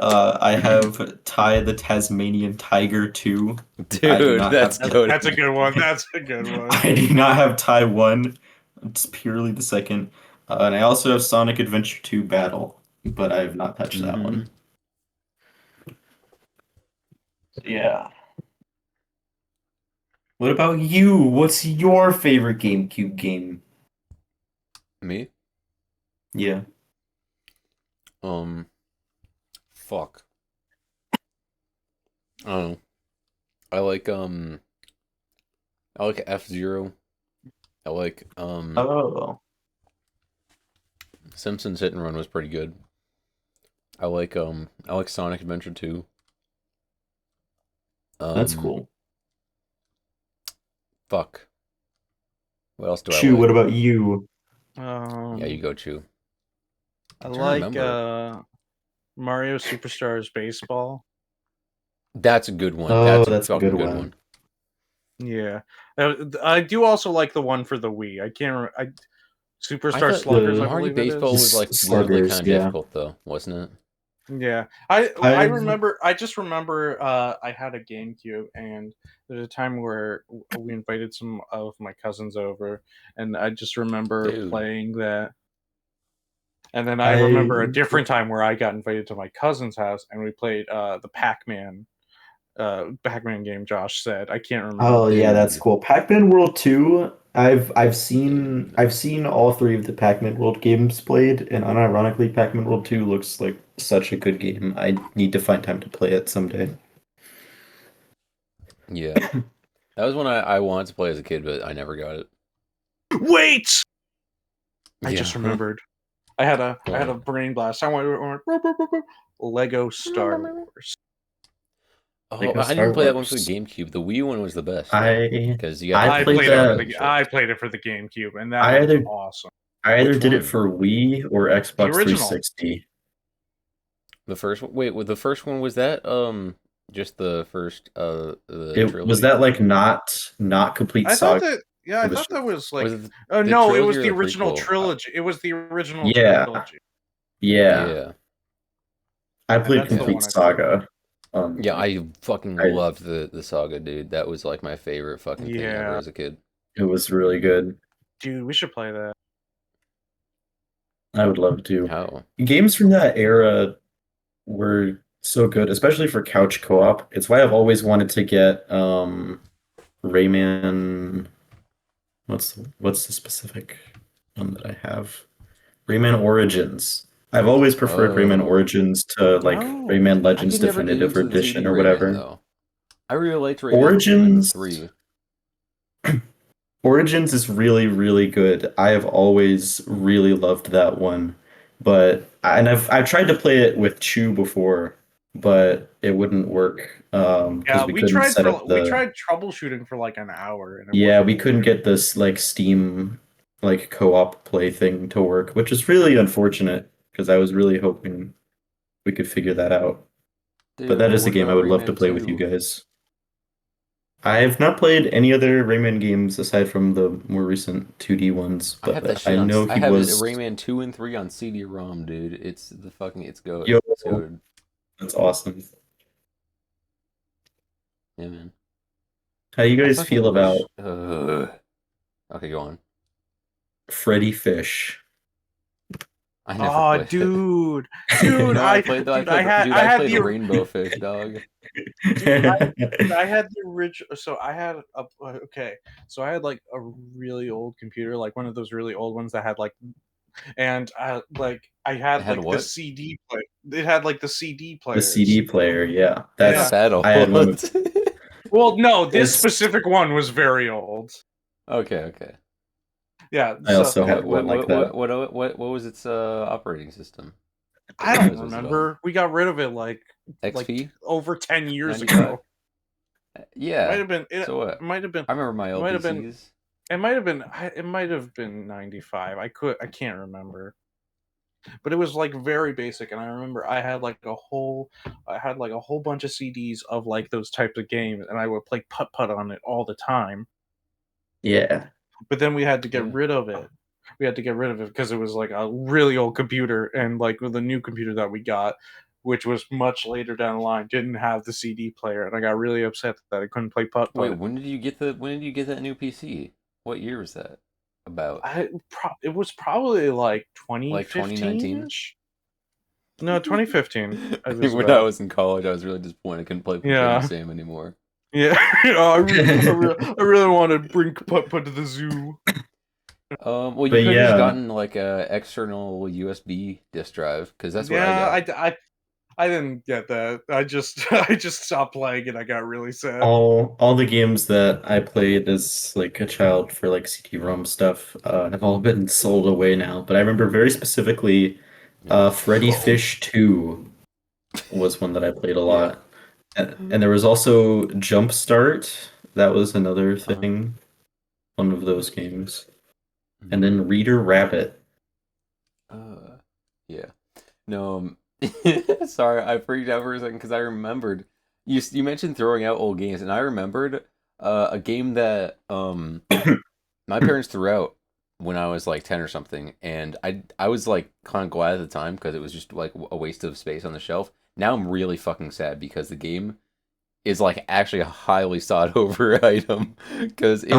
I have Ty the Tasmanian Tiger 2. Dude, that's good. That's a good one. That's a good one. I do not have Ty 1. It's purely the second. And I also have Sonic Adventure 2 Battle, but I have not touched that one. Yeah. What about you? What's your favorite GameCube game? Me? Yeah. Fuck. I don't know. I like F-Zero. I like Simpsons Hit and Run was pretty good. I like Sonic Adventure 2. That's cool. Fuck. What else do I Chew, like? what about you? Yeah, you go, Chew. I like Mario Superstars Baseball. That's a good one. Oh, That's a good one. Yeah, I do also like the one for the Wii. I can't. Superstar Sluggers. Mario Baseball was like weirdly kind of difficult though, wasn't it? Yeah, I remember. I just remember I had a GameCube, and there's a time where we invited some of my cousins over, and I just remember playing that. And then I remember a different time where I got invited to my cousin's house, and we played the Pac-Man game. Josh said, I can't remember. Oh yeah, that's cool. Pac-Man World 2. I've seen all three of the Pac-Man World games played, and unironically, Pac-Man World 2 looks like such a good game. I need to find time to play it someday. Yeah, that was one I wanted to play as a kid, but I never got it. Wait, I just remembered. I had a brain blast. I went Lego Star Wars. Oh, I didn't play that one for the GameCube. The Wii one was the best. Because I played it for the GameCube, and that was awesome. I either did it for Wii or Xbox 360. The first one. Wait, the first one was that just the first trilogy? Was that like not complete saga? I thought that was like no, it was the original trilogy. It was the original trilogy. Yeah. I played complete saga. Yeah, I fucking loved the saga, dude. That was like my favorite fucking thing ever as a kid. It was really good. Dude, we should play that. I would love to. How? Games from that era were So good, especially for couch co-op. It's why I've always wanted to get Rayman. What's the specific one that I have? Rayman Origins. I've always preferred Rayman Oh. Origins to like Rayman I Legends could never get Definitive into the 2D Edition or Rayman, whatever. though. I really liked Rayman Origins 3. Origins is really, really good. I have always really loved that one. I've tried to play it with Chew before, but it wouldn't work because we couldn't set up we tried troubleshooting for like an hour and it yeah, wasn't we couldn't get this like Steam like co-op play thing to work, which is really unfortunate because I was really hoping we could figure that out. Dude, But that is a what game I about would love to Rayman play with you 2? guys. I've not played any other Rayman games aside from the more recent 2D ones, I have that but I shit on. know I he have was Rayman 2 and 3 on CD-ROM, dude. It's the fucking. It's goat. yo, It's goated. that's awesome. Yeah, man. How do you I guys fucking feel wish. about Okay, go on. Freddy Fish? I never Oh, played it. dude, You know, I had played the Rainbow Fish, dog. dude, I had the original. So I had a okay. So I had like a really old computer, like one of those really old ones that had like, and I It had had like the what? CD play. It had like the CD The players. CD player, yeah. That's That's sad I had one old. with Well, no, this it's specific one was very old. Okay. Yeah. I So also What had one like that. what was its operating system? I What don't was it all? remember. We got rid of it like XP? over 10 years 95? ago. Yeah. Might have been. So what? Might have been. I remember my It might have been. LPCs. It might have been. It might have been 95. I can't remember. But it was like very basic, and I remember I had like a whole bunch of CDs of like those types of games, and I would play putt putt on it all the time. Yeah. But then we had to get Yeah. rid of it. We had to get rid of it because it was like a really old computer, and like with the new computer that we got, which was much later down the line, didn't have the CD player, and I got really upset that I couldn't play putt Wait, putt. when did you get that new PC? What year was that? About It was probably like like 2019? 2015-ish. No, 2015. I It was think when I about. was in college, I was really disappointed I couldn't play Baby Yeah. Sam anymore. Yeah. Oh, I really want to bring putt putt to the zoo. Well, you But could have just yeah, gotten like a external USB disk drive because that's what I got. I didn't get that. I just stopped playing and I got really sad. all the games that I played as like a child for like CD-ROM stuff have all been sold away now. But I remember very specifically Yeah. Freddy Fish 2 was one that I played a lot. And there was also Jumpstart. That was another thing, one of those games. And then Reader Rabbit. Yeah. No, sorry, I freaked out for a second because I remembered you mentioned throwing out old games, and I remembered a game that my parents threw out when I was like 10 or something, and I was like kind of glad at the time because it was just like a waste of space on the shelf. Now I'm really fucking sad because the game is like actually a highly sought over item because it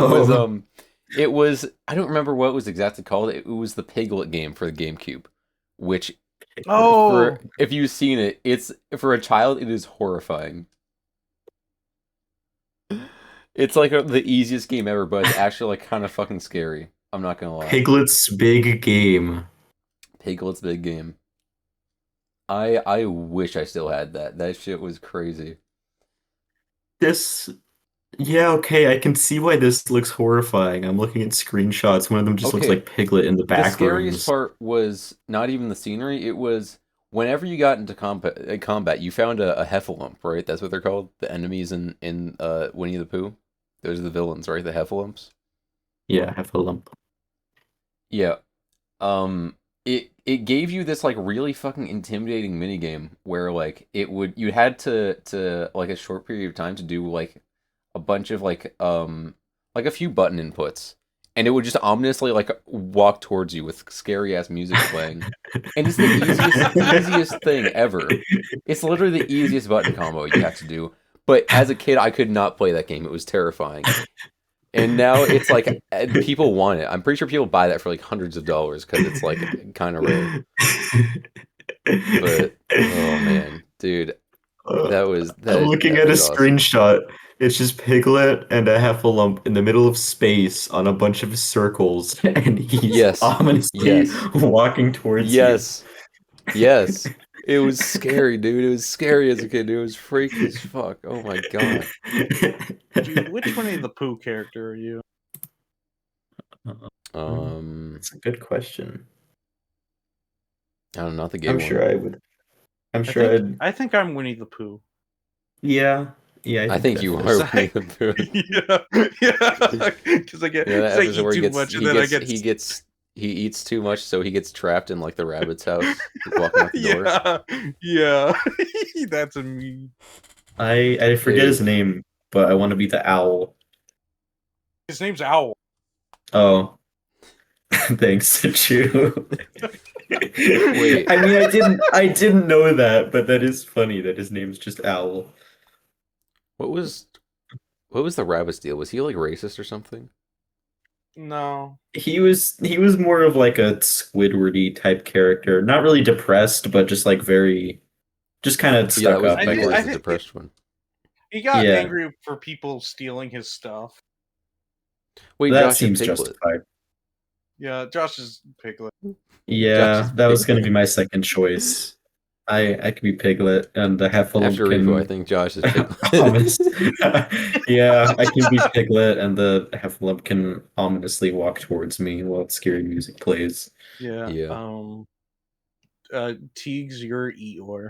was I don't remember what it was exactly called. It was the Piglet game for the GameCube, which if you've seen it, it's for a child it is horrifying. It's like the easiest game ever, but it's actually like kind of fucking scary. I'm not gonna lie. Piglet's Big Game. Piglet's Big Game. I wish I still had that. That shit was crazy. Yeah, okay, I can see why this looks horrifying. I'm looking at screenshots. One of them just looks like Piglet in the back The scariest rooms. part was not even the scenery. It was whenever you got into combat, you found a heffalump, right? That's what they're called. The enemies in Winnie the Pooh. Those are the villains, right? The heffalumps. Yeah, Heffalump. Yeah. It gave you this like really fucking intimidating minigame where like you had to like a short period of time to do like a bunch of like a few button inputs, and it would just ominously like walk towards you with scary ass music playing. And it's the easiest thing ever. It's literally the easiest button combo you have to do. But as a kid, I could not play that game. It was terrifying. And now it's like people want it. I'm pretty sure people buy that for like hundreds of dollars because it's like kind of rare. But oh man, dude, I'm looking at a screenshot. It's just Piglet and a Heffalump in the middle of space on a bunch of circles, and he's ominously walking towards you. Yes. It was scary, dude. It was scary as a kid. It was freaky as fuck. Oh my god. Dude, which Winnie the Pooh character are you? That's a good question. I don't know, not the gay one. I'm sure I would. I think I'm Winnie the Pooh. Yeah. I think you are Winnie the Pooh. Yeah. Because I get, that eat too much, and then I get he eats too much, so he gets trapped in like the rabbit's house. He's walking out the door. Yeah. That's a me. I forget his name, but I want to be the owl. His name's Owl. Oh, thanks, Chu. Wait. I mean, I didn't know that, but that is funny that his name's just Owl. What was the rabbit's deal? Was he like racist or something? No. He was more of like a Squidwardy type character. Not really depressed, but just like just kind of stuck up. I think it was the depressed one. He got angry for people stealing his stuff. Wait, that Josh seems justified. Yeah, Josh is Piglet. Yeah, that was going to be my second choice. I could be Piglet, and the Heffalump After Revo, I think Josh is Piglet. Yeah, I can be Piglet, and the Heffalump can ominously walk towards me while scary music plays. Yeah. Teagues, you're Eeyore.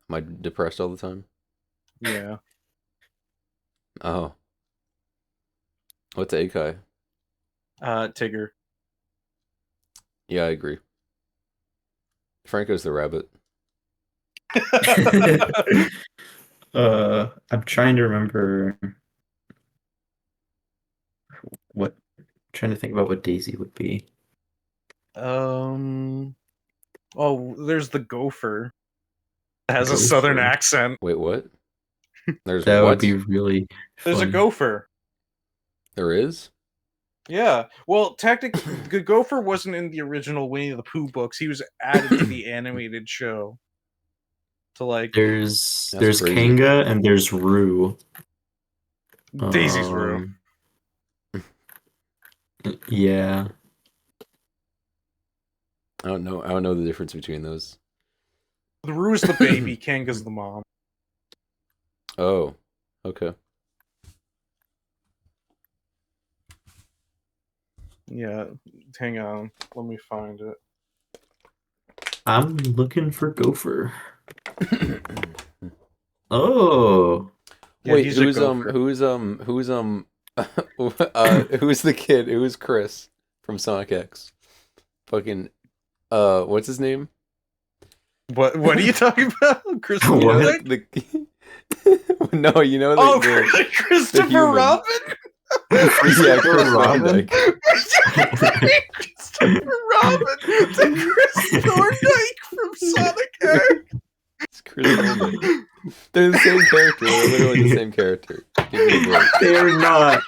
Am I depressed all the time? Yeah. Oh. What's Akai? Tigger. Yeah, I agree. Franco's the rabbit. I'm trying to remember trying to think about what Daisy would be. Oh, there's the gopher. It has a southern accent. Wait, what? There's that what? would be really There's funny. A gopher. There is? Yeah. Well, technically, the gopher wasn't in the original Winnie the Pooh books. He was added to the animated show. To like, there's Kanga and there's Roo. Daisy's Roo. Yeah. I don't know the difference between those. The Roo's the baby, Kanga's the mom. Oh, okay. Yeah, hang on. Let me find it. I'm looking for Gopher. Oh. Yeah, wait, who's the kid? Who's Chris from Sonic X? Fucking what's his name? What are you talking about? Chris No, you know Christopher Robin? Yeah, Chris Robin. Christopher Robin, the Chris Thorndike from Sonic X. It's Chris Thorndike. They're the same character. They're literally the same character. Give me a break. They're not.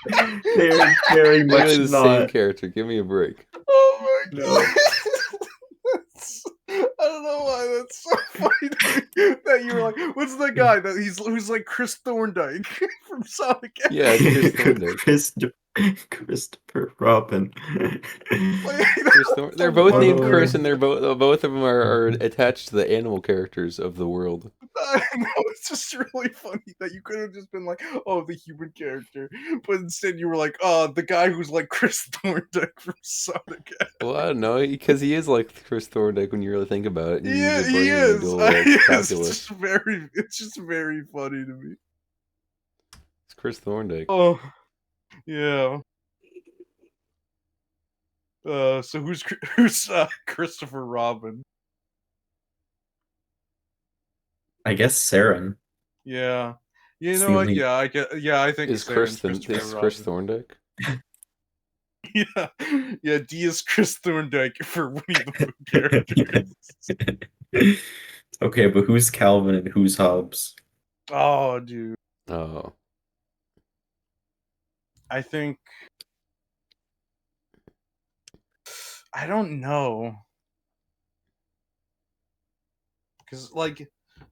They're very much the same character. Give me a break. Oh my god. I don't know why that's so funny that you were like, what's the guy who's like Chris Thorndike from Sonic X? Yeah, Chris Thorndike. Christopher Robin. They're both named Chris, and they're both of them are attached to the animal characters of the world. I know, it's just really funny that you could have just been like, oh, the human character, but instead you were like, oh, the guy who's like Chris Thorndike from Sonic X. Well, I don't know, because he is like Chris Thorndike when you really think about it. Yeah, he is. It's just very funny to me. It's Chris Thorndike. Oh, yeah. So who's Christopher Robin? I guess Saren. Yeah. You know what? Yeah, I think is Chris Thorndike. Yeah. D is Chris Thorndike for Winnie the Pooh characters. Okay, but who's Calvin and who's Hobbs? Oh, dude. Oh. I think. I don't know. Because, like,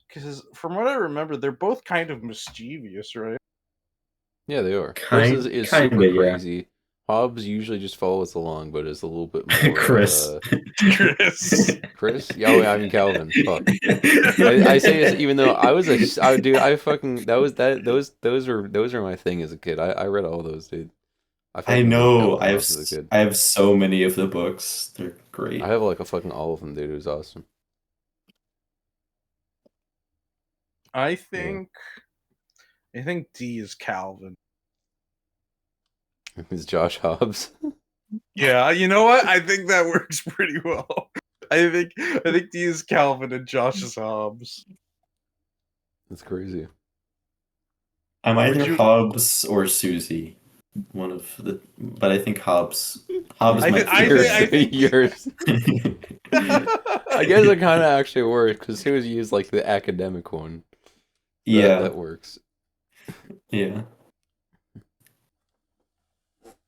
Because from what I remember, they're both kind of mischievous, right? Yeah, they are. Chris is super crazy. Hobbs usually just follows along, but is a little bit more. Chris. Chris? Yeah, I mean Calvin. Fuck. I say this even though I was dude. I fucking those are my thing as a kid. I read all those, dude. I know. I have so many of the books. They're great. I have like a fucking all of them, dude. It was awesome. I think D is Calvin. It's Josh Hobbs. Yeah, you know what? I think that works pretty well. I think D is Calvin and Josh is Hobbs. That's crazy. I'm either Hobbs or Susie. One of the, but I think Hobbs. Hobbs might be yours. I guess it kind of actually works because Susie is like the academic one. That works. Yeah.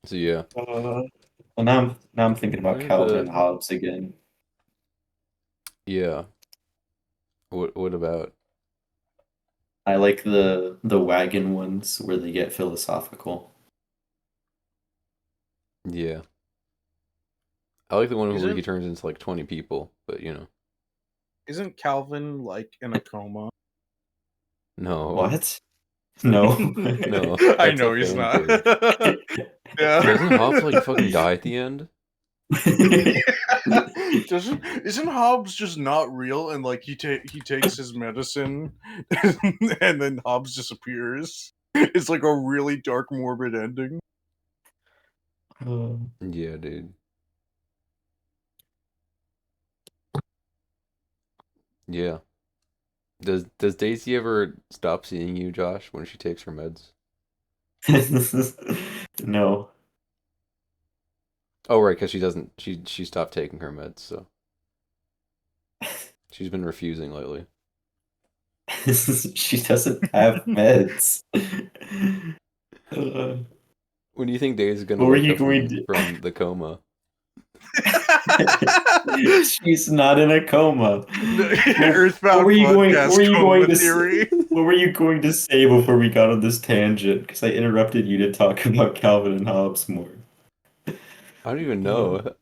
So yeah. Well, now I'm thinking about Calvin and Hobbes again. Yeah. What about? I like the wagon ones where they get philosophical. Yeah. I like the one where he turns into like 20 people, but you know. Isn't Calvin like in a coma? No. What? No. No. I know he's not. Yeah. Doesn't Hobbs like fucking die at the end? Isn't Hobbs just not real and like he takes his medicine and then Hobbs disappears? It's like a really dark, morbid ending. Yeah, dude. Yeah. Does Daisy ever stop seeing you, Josh, when she takes her meds? No. Oh, right, because she doesn't. She stopped taking her meds, so she's been refusing lately. She doesn't have meds. When do you think Daisy's gonna wake up from the coma? She's not in a coma. Earthbound what were you going to say before we got on this tangent? Because I interrupted you to talk about Calvin and Hobbes more. I don't even know.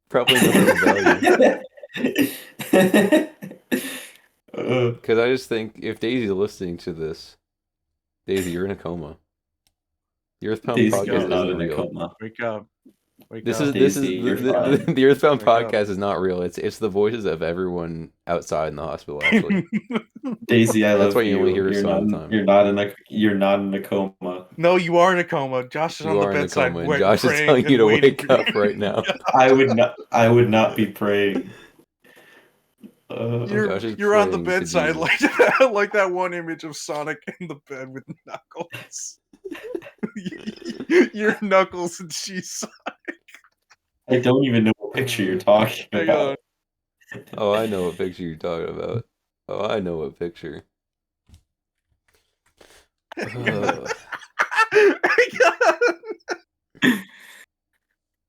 Probably nothing of value. Because I just think if Daisy's listening to this, Daisy, you're in a coma. The Earthbound podcast isn't real. Wake up. This is the Earthbound podcast is not real. It's the voices of everyone outside in the hospital. Actually, Daisy, I love you. That's why you only hear us all the time. You're not in a coma. No, you are in a coma. Josh is on the bedside. And Josh is telling you to wake up right now. I would not be praying. You're on the bedside like that one image of Sonic in the bed with Knuckles. You're Knuckles and she's Sonic. I don't even know what picture you're talking about. Oh, I know what picture you're talking about. Oh, I know what picture.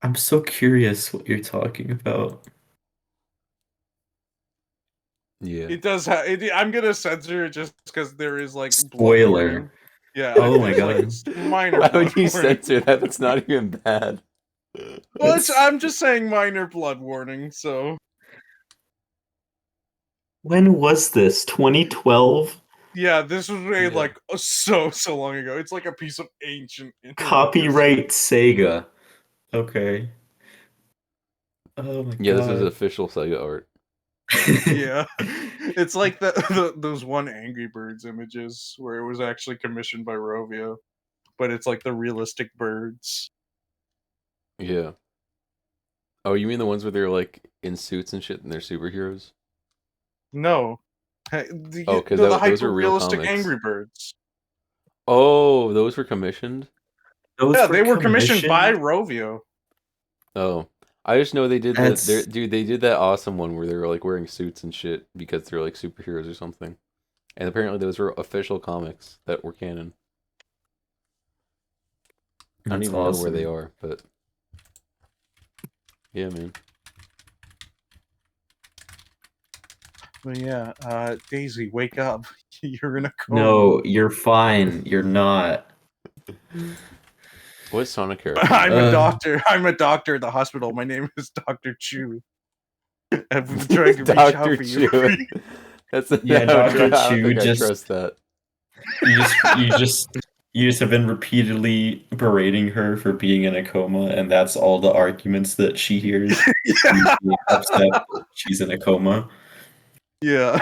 I'm so curious what you're talking about. Yeah. It does have. I'm gonna censor it just because there is like spoiler. Yeah. Oh my god. Like, minor. Why would you censor that? That's not even bad. Well, I'm just saying minor blood warning. So. When was this? 2012? Yeah, this was made like so long ago. It's like a piece of ancient. Copyright Sega. Okay. Oh my god. Yeah, this is official Sega art. Yeah, it's like those one Angry Birds images where it was actually commissioned by Rovio, but it's like the realistic birds. Yeah. Oh, you mean the ones where they're like in suits and shit and they're superheroes? No. Because those are realistic Angry Birds. Oh, those were commissioned? They were commissioned by Rovio. Oh. I just know they did they did that awesome one where they were like wearing suits and shit because they're like superheroes or something. And apparently those were official comics that were canon. I don't even know where they are, but yeah, man. But yeah, Daisy, wake up. You're in a coma. No, you're fine. You're not. What Sonic character? I'm a doctor. I'm a doctor at the hospital. My name is Dr. Chu. I've been trying to reach out for you. That's yeah, Dr. Chu. I trust that. You just have been repeatedly berating her for being in a coma, and that's all the arguments that she hears. Yeah. She's upset that she's in a coma. Yeah.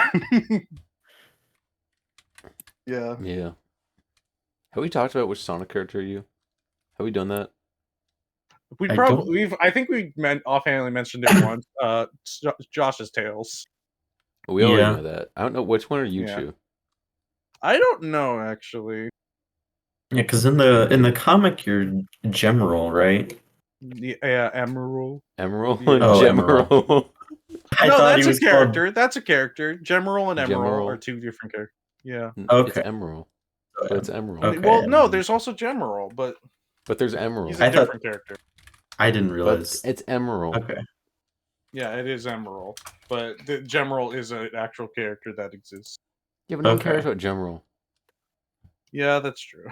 Yeah. Yeah. Have we talked about which Sonic character are you? Have we done that? I think we offhandedly mentioned it once. Josh's Tails. We already know that. I don't know which one are you two. I don't know actually. Yeah, because in the comic you're Gemerald, right? Yeah, Emerald. Emerald Yeah. and Gemerald. No, that's a character. Called... That's a character. Gemerald and Emerald are two different characters. Yeah. Okay. It's Emerald. But it's Emerald. Okay. Well, no, there's also Gemerald, but there's Emerald. He's a different character. I didn't realize. But it's Emerald. Okay. Yeah, it is Emerald, but the Gemerald is an actual character that exists. Yeah, but no one cares about Gemerald. Yeah, that's true.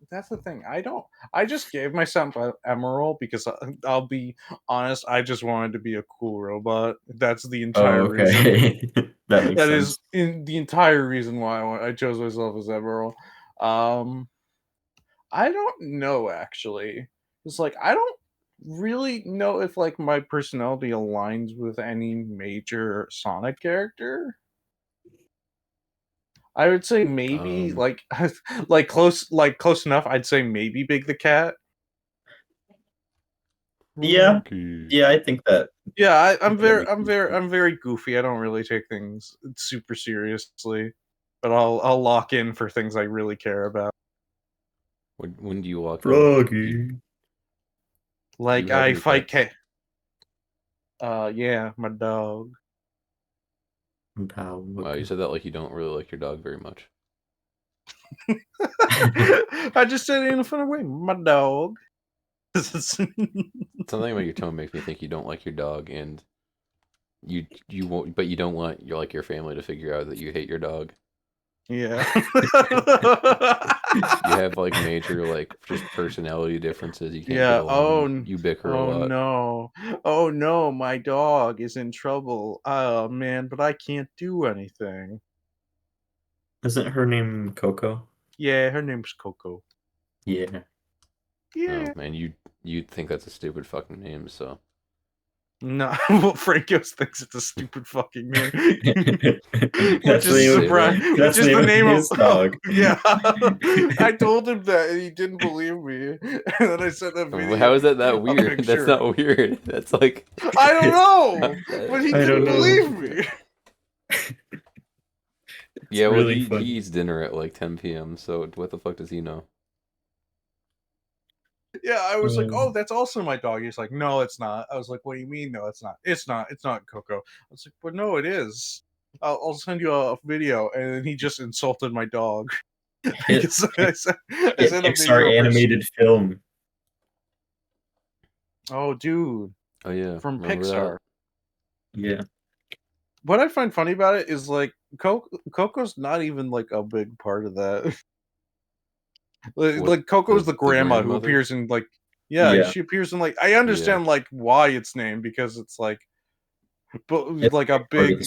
That's the thing. I just gave myself an Emerald because I'll be honest. I just wanted to be a cool robot. That's the entire reason. That makes sense. Is the entire reason why I chose myself as Emerald. I don't know actually. It's like I don't really know if like my personality aligns with any major Sonic character. I would say maybe like close enough. I'd say maybe Big the Cat. Yeah, I think that. Yeah, I'm very goofy. I don't really take things super seriously, but I'll lock in for things I really care about. When do you lock Froggy? Like I fight yeah, my dog. Wow, you said that like you don't really like your dog very much. I just said it in a funny way. My dog. Something about your tone makes me think you don't like your dog, and you won't, but you don't want your family to figure out that you hate your dog. Yeah. You have like major just personality differences. You can't get along. You bicker a lot. Oh no, my dog is in trouble. Oh man, but I can't do anything. Isn't her name Coco? Yeah, her name's Coco. Yeah. Yeah. Oh man, you'd think that's a stupid fucking name, so. No, well, Frankos thinks it's a stupid fucking name. Which is surprising. That's the name of his dog. Yeah. I told him that and he didn't believe me. And then I sent that video. How is that weird? That's not weird. That's like I don't know. But he didn't believe me. Yeah, well, he eats dinner at like 10 p.m. So what the fuck does he know? Yeah, I was like, oh, that's also my dog. He's like, no, it's not. I was like, what do you mean? No, it's not. It's not. It's not Coco. I was like, but no, it is. I'll send you a video. And then he just insulted my dog. It's Pixar animated film. Oh, dude. Oh, yeah. From Pixar. That? Yeah. What I find funny about it is like Coco's not even like a big part of that. Like Coco's the grandma who appears in like she appears in like I understand like why it's named because it's like but it's like a big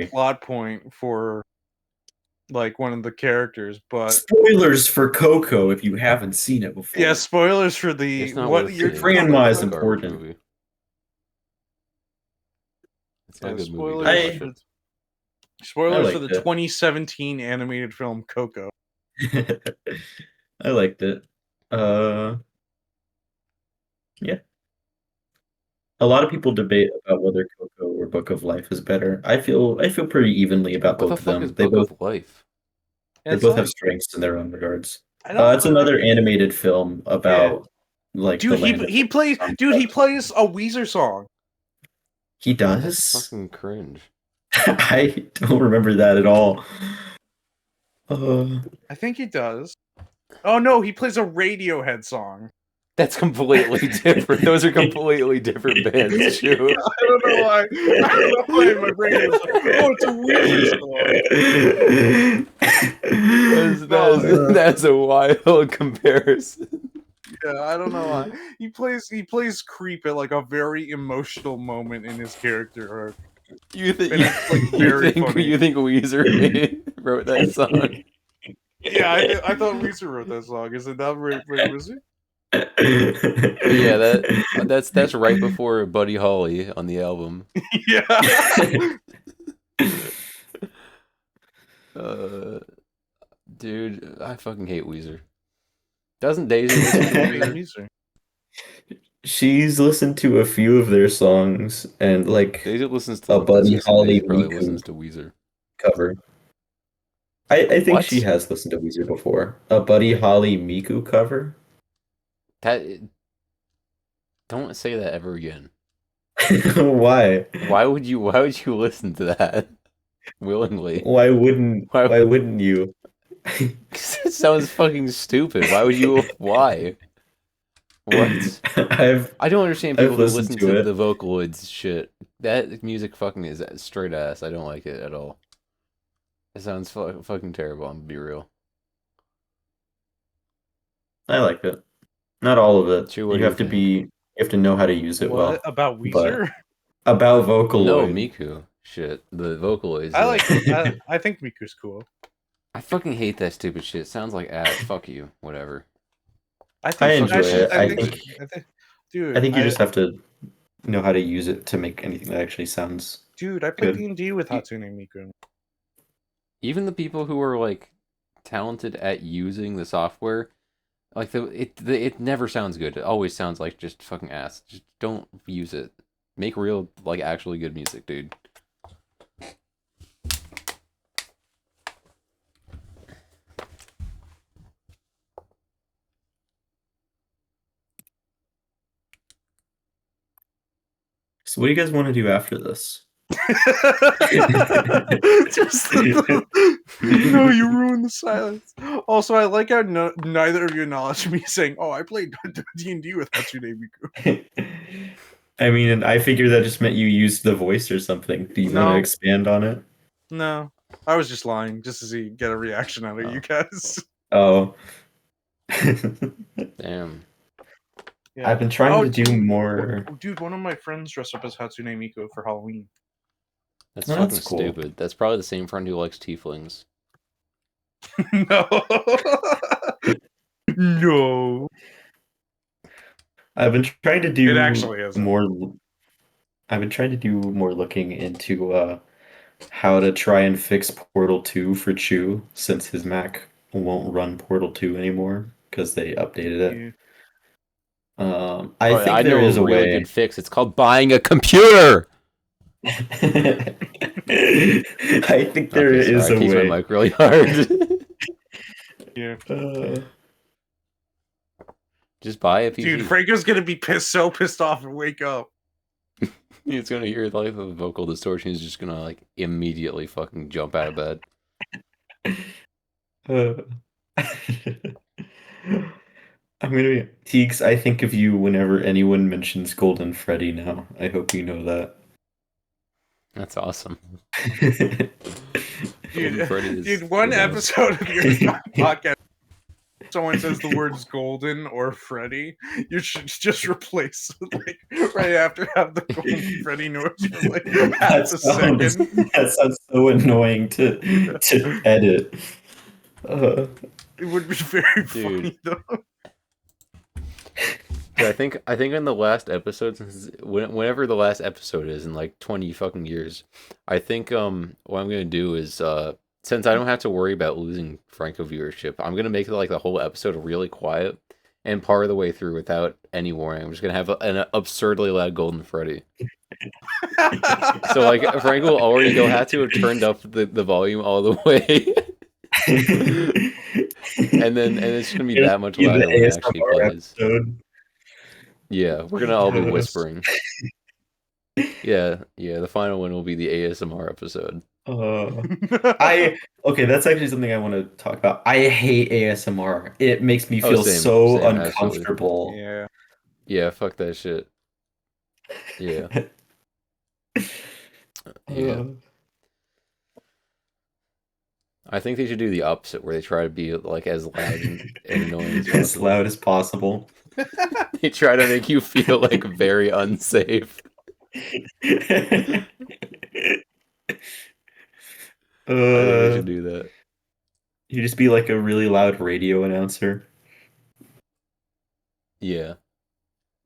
plot point for like one of the characters, but spoilers for Coco if you haven't seen it before. Yeah, spoilers for the what your grandma is important. Movie. It's not a good movie. Spoilers for the 2017 animated film Coco. I liked it. Yeah. A lot of people debate about whether Coco or Book of Life is better. I feel pretty evenly about both of them. They both have strengths in their own regards. It's another animated film about like dude. He plays a Weezer song. He does. That's fucking cringe. I don't remember that at all. I think he does. Oh no, he plays a Radiohead song. That's completely different. Those are completely different bands, too. I don't know why. I don't know why my brain was like, oh, it's a Weezer song. That's a wild comparison. Yeah, I don't know why. He plays creep at like a very emotional moment in his character arc. You think it's like very funny. You think Weezer wrote that song? Yeah, I thought Weezer wrote that song. Is it not Ray Wizard? Yeah, that's right before Buddy Holly on the album. Yeah. Dude, I fucking hate Weezer. Doesn't Daisy listen to Weezer? She's listened to a few of their songs, and like Daisy listens to a Buddy Holly probably listens to Weezer cover. I think she has listened to Weezer before. A Buddy Holly Miku cover. Don't say that ever again. Why? Why would you listen to that willingly? Why wouldn't you? It sounds fucking stupid. Why would you? Why? What? I don't understand people who listen to the Vocaloids shit. That music fucking is straight ass. I don't like it at all. It sounds fucking terrible. I'm gonna be real. I like it. Not all of it. You have to know how to use it well. About Weezer? About Vocaloid. No, Miku. Shit. The Vocaloids. I like I think Miku's cool. I fucking hate that stupid shit. It sounds like ass. Fuck you. Whatever. I enjoy it. I think you just have to know how to use it to make anything that actually sounds Dude, I played D&D with Hatsune Miku. Even the people who are like talented at using the software, like it never sounds good. It always sounds like just fucking ass. Just don't use it. Make real, like, actually good music, dude. So what do you guys want to do after this? No, you ruined the silence. Also, I like how neither of you acknowledged me saying, "Oh, I played D&D with Hatsune Miku." I mean, and I figured that just meant you used the voice or something. Do you want to expand on it? No, I was just lying, just to get a reaction out of you guys. Oh. Damn. Yeah. I've been trying to do more. Dude, one of my friends dressed up as Hatsune Miku for Halloween. That's fucking stupid. That's probably the same friend who likes tieflings. No. No. I've been trying to do it actually is more. I've been trying to do more looking into how to try and fix Portal 2 for Chu, since his Mac won't run Portal 2 anymore because they updated it. Yeah. I think there is a really way. Good fix. It's called buying a computer. I think there is a way. I keep my mic really hard. Yeah. Just buy a PC. Dude, Franco's gonna be so pissed off and wake up. He's gonna hear like the vocal distortion. He's just gonna like immediately fucking jump out of bed. I'm gonna be Teeks. I think of you whenever anyone mentions Golden Freddy now. I hope you know that. That's awesome. Dude, one episode of your podcast, someone says the words Golden or Freddy, you should just replace it, like right after have the Golden Freddy noise for like half a second. That sounds so annoying to edit. It would be very funny though. I think in the last episode, whenever the last episode is in like 20 fucking years, I think what I'm gonna do is since I don't have to worry about losing Franco viewership, I'm gonna make like the whole episode really quiet, and part of the way through without any warning, I'm just gonna have an absurdly loud Golden Freddy. So like Franco will already have to have turned up the volume all the way. and it's gonna be that much louder when it actually plays. Episode. Yeah, we're gonna all be whispering. Yeah, the final one will be the ASMR episode. Okay, that's actually something I want to talk about. I hate ASMR. It makes me feel same, so absolutely. uncomfortable. Yeah, fuck that shit. Yeah. Yeah. I think they should do the opposite, where they try to be like as loud and annoying as As possible. loud as possible. They try to make you feel like very unsafe. I think they should do that. You just be like a really loud radio announcer. Yeah.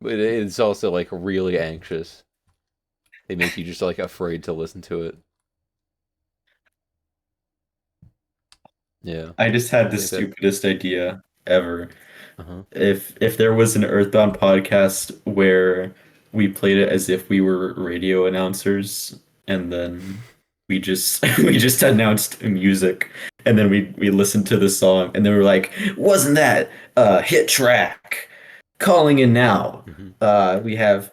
But it's also like really anxious. They make you just like afraid to listen to it. Yeah. I just had the stupidest idea ever. Uh-huh. If there was an Earthbound podcast where we played it as if we were radio announcers, and then we just we just announced music, and then we listened to the song, and then we were like, wasn't that a hit track? Calling in now. We have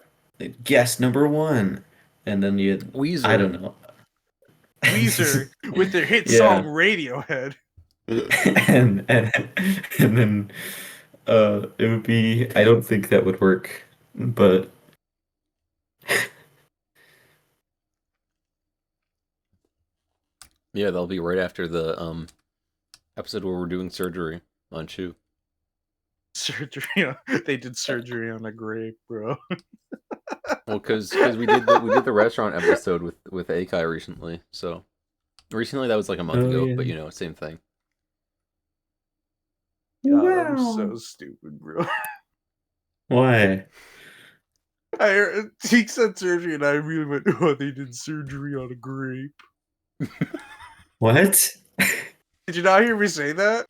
guest number one, and then Weezer. I don't know. Weezer with their hit song Radiohead. and then it would be, I don't think that would work, but yeah, that'll be right after the episode where we're doing surgery on Chu. Surgery. They did surgery on a grape, bro. Well, because we did the restaurant episode with Akai recently. So recently, that was like a month ago, yeah. but you know, same thing. God, wow. I'm so stupid, bro. Why? He said surgery, and I really went, "Oh, they did surgery on a grape." What? Did you not hear me say that?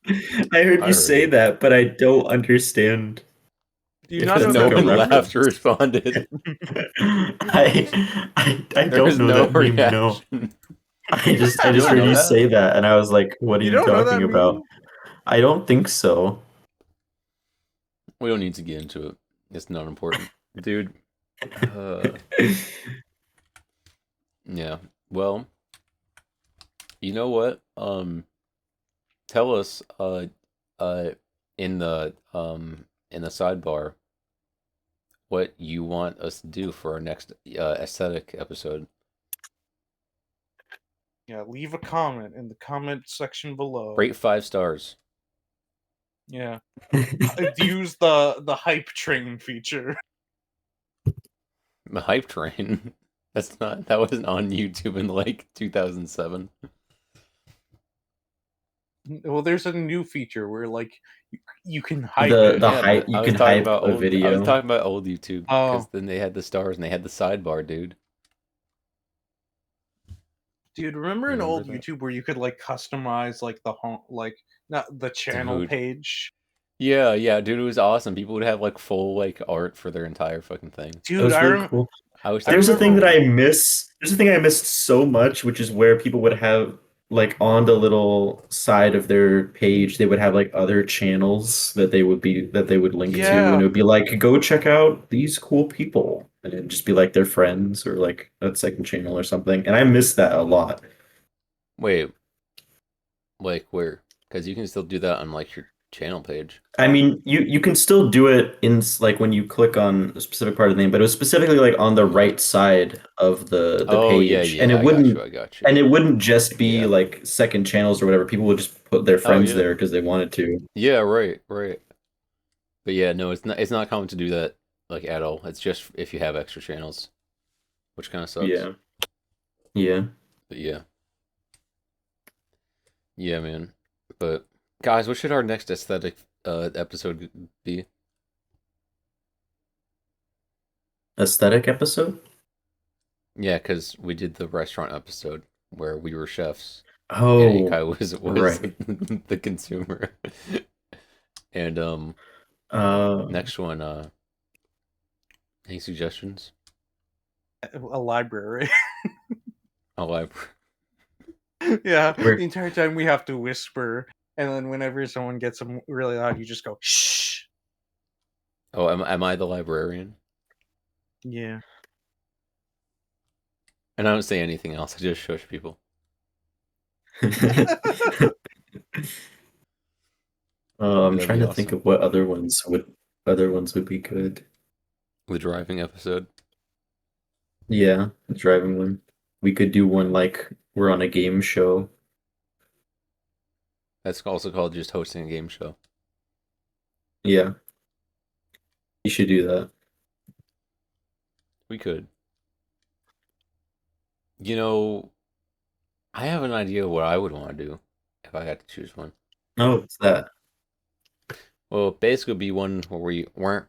I heard you say that, but I don't understand. Do you not know no that one laughed or responded. I don't know that meme. No. I just heard you say that, and I was like, "What are you talking about?" I don't think so. We don't need to get into it. It's not important, dude. Yeah. Well, you know what? Tell us in the sidebar what you want us to do for our next aesthetic episode. Yeah, leave a comment in the comment section below. Rate 5 stars. Yeah. Use the hype train feature. The hype train? That wasn't on YouTube in like 2007. Well, there's a new feature where like you can hype you can hype a video. I was talking about old YouTube because then they had the stars and they had the sidebar, dude. Dude, remember in old YouTube where you could like customize like the home, like not the channel page? Yeah, dude, it was awesome. People would have like full like art for their entire fucking thing. Dude, it was really cool. There's a thing that I miss. There's a thing I missed so much, which is where people would have like on the little side of their page, they would have like other channels that they would link to, and it would be like, go check out these cool people, and it'd just be like their friends or like a second channel or something. And I miss that a lot. Wait, like where? Because you can still do that on like your channel page. I mean, you can still do it in like when you click on a specific part of the name, but it was specifically like on the right side of the page, yeah, and it wouldn't, I got you. And it wouldn't just be like second channels or whatever. People would just put their friends there because they wanted to. Yeah, right. But yeah, no, it's not common to do that like at all. It's just if you have extra channels, which kind of sucks. Yeah. But yeah, man. But guys, what should our next aesthetic episode be? Aesthetic episode? Yeah, because we did the restaurant episode where we were chefs. Oh, and Ikai was right. the consumer. And next one, any suggestions? A library. A library. Yeah, the entire time we have to whisper, and then whenever someone gets them really loud, you just go shh. Oh, am I the librarian? Yeah. And I don't say anything else. I just shush people. I'm That'd trying be to think awesome. of what other ones would be good. The driving episode. Yeah, the driving one. We could do one like we're on a game show. That's also called just hosting a game show. Yeah. You should do that. We could. You know, I have an idea of what I would want to do if I got to choose one. Oh, what's that? Well, basically, it'd be one where we weren't.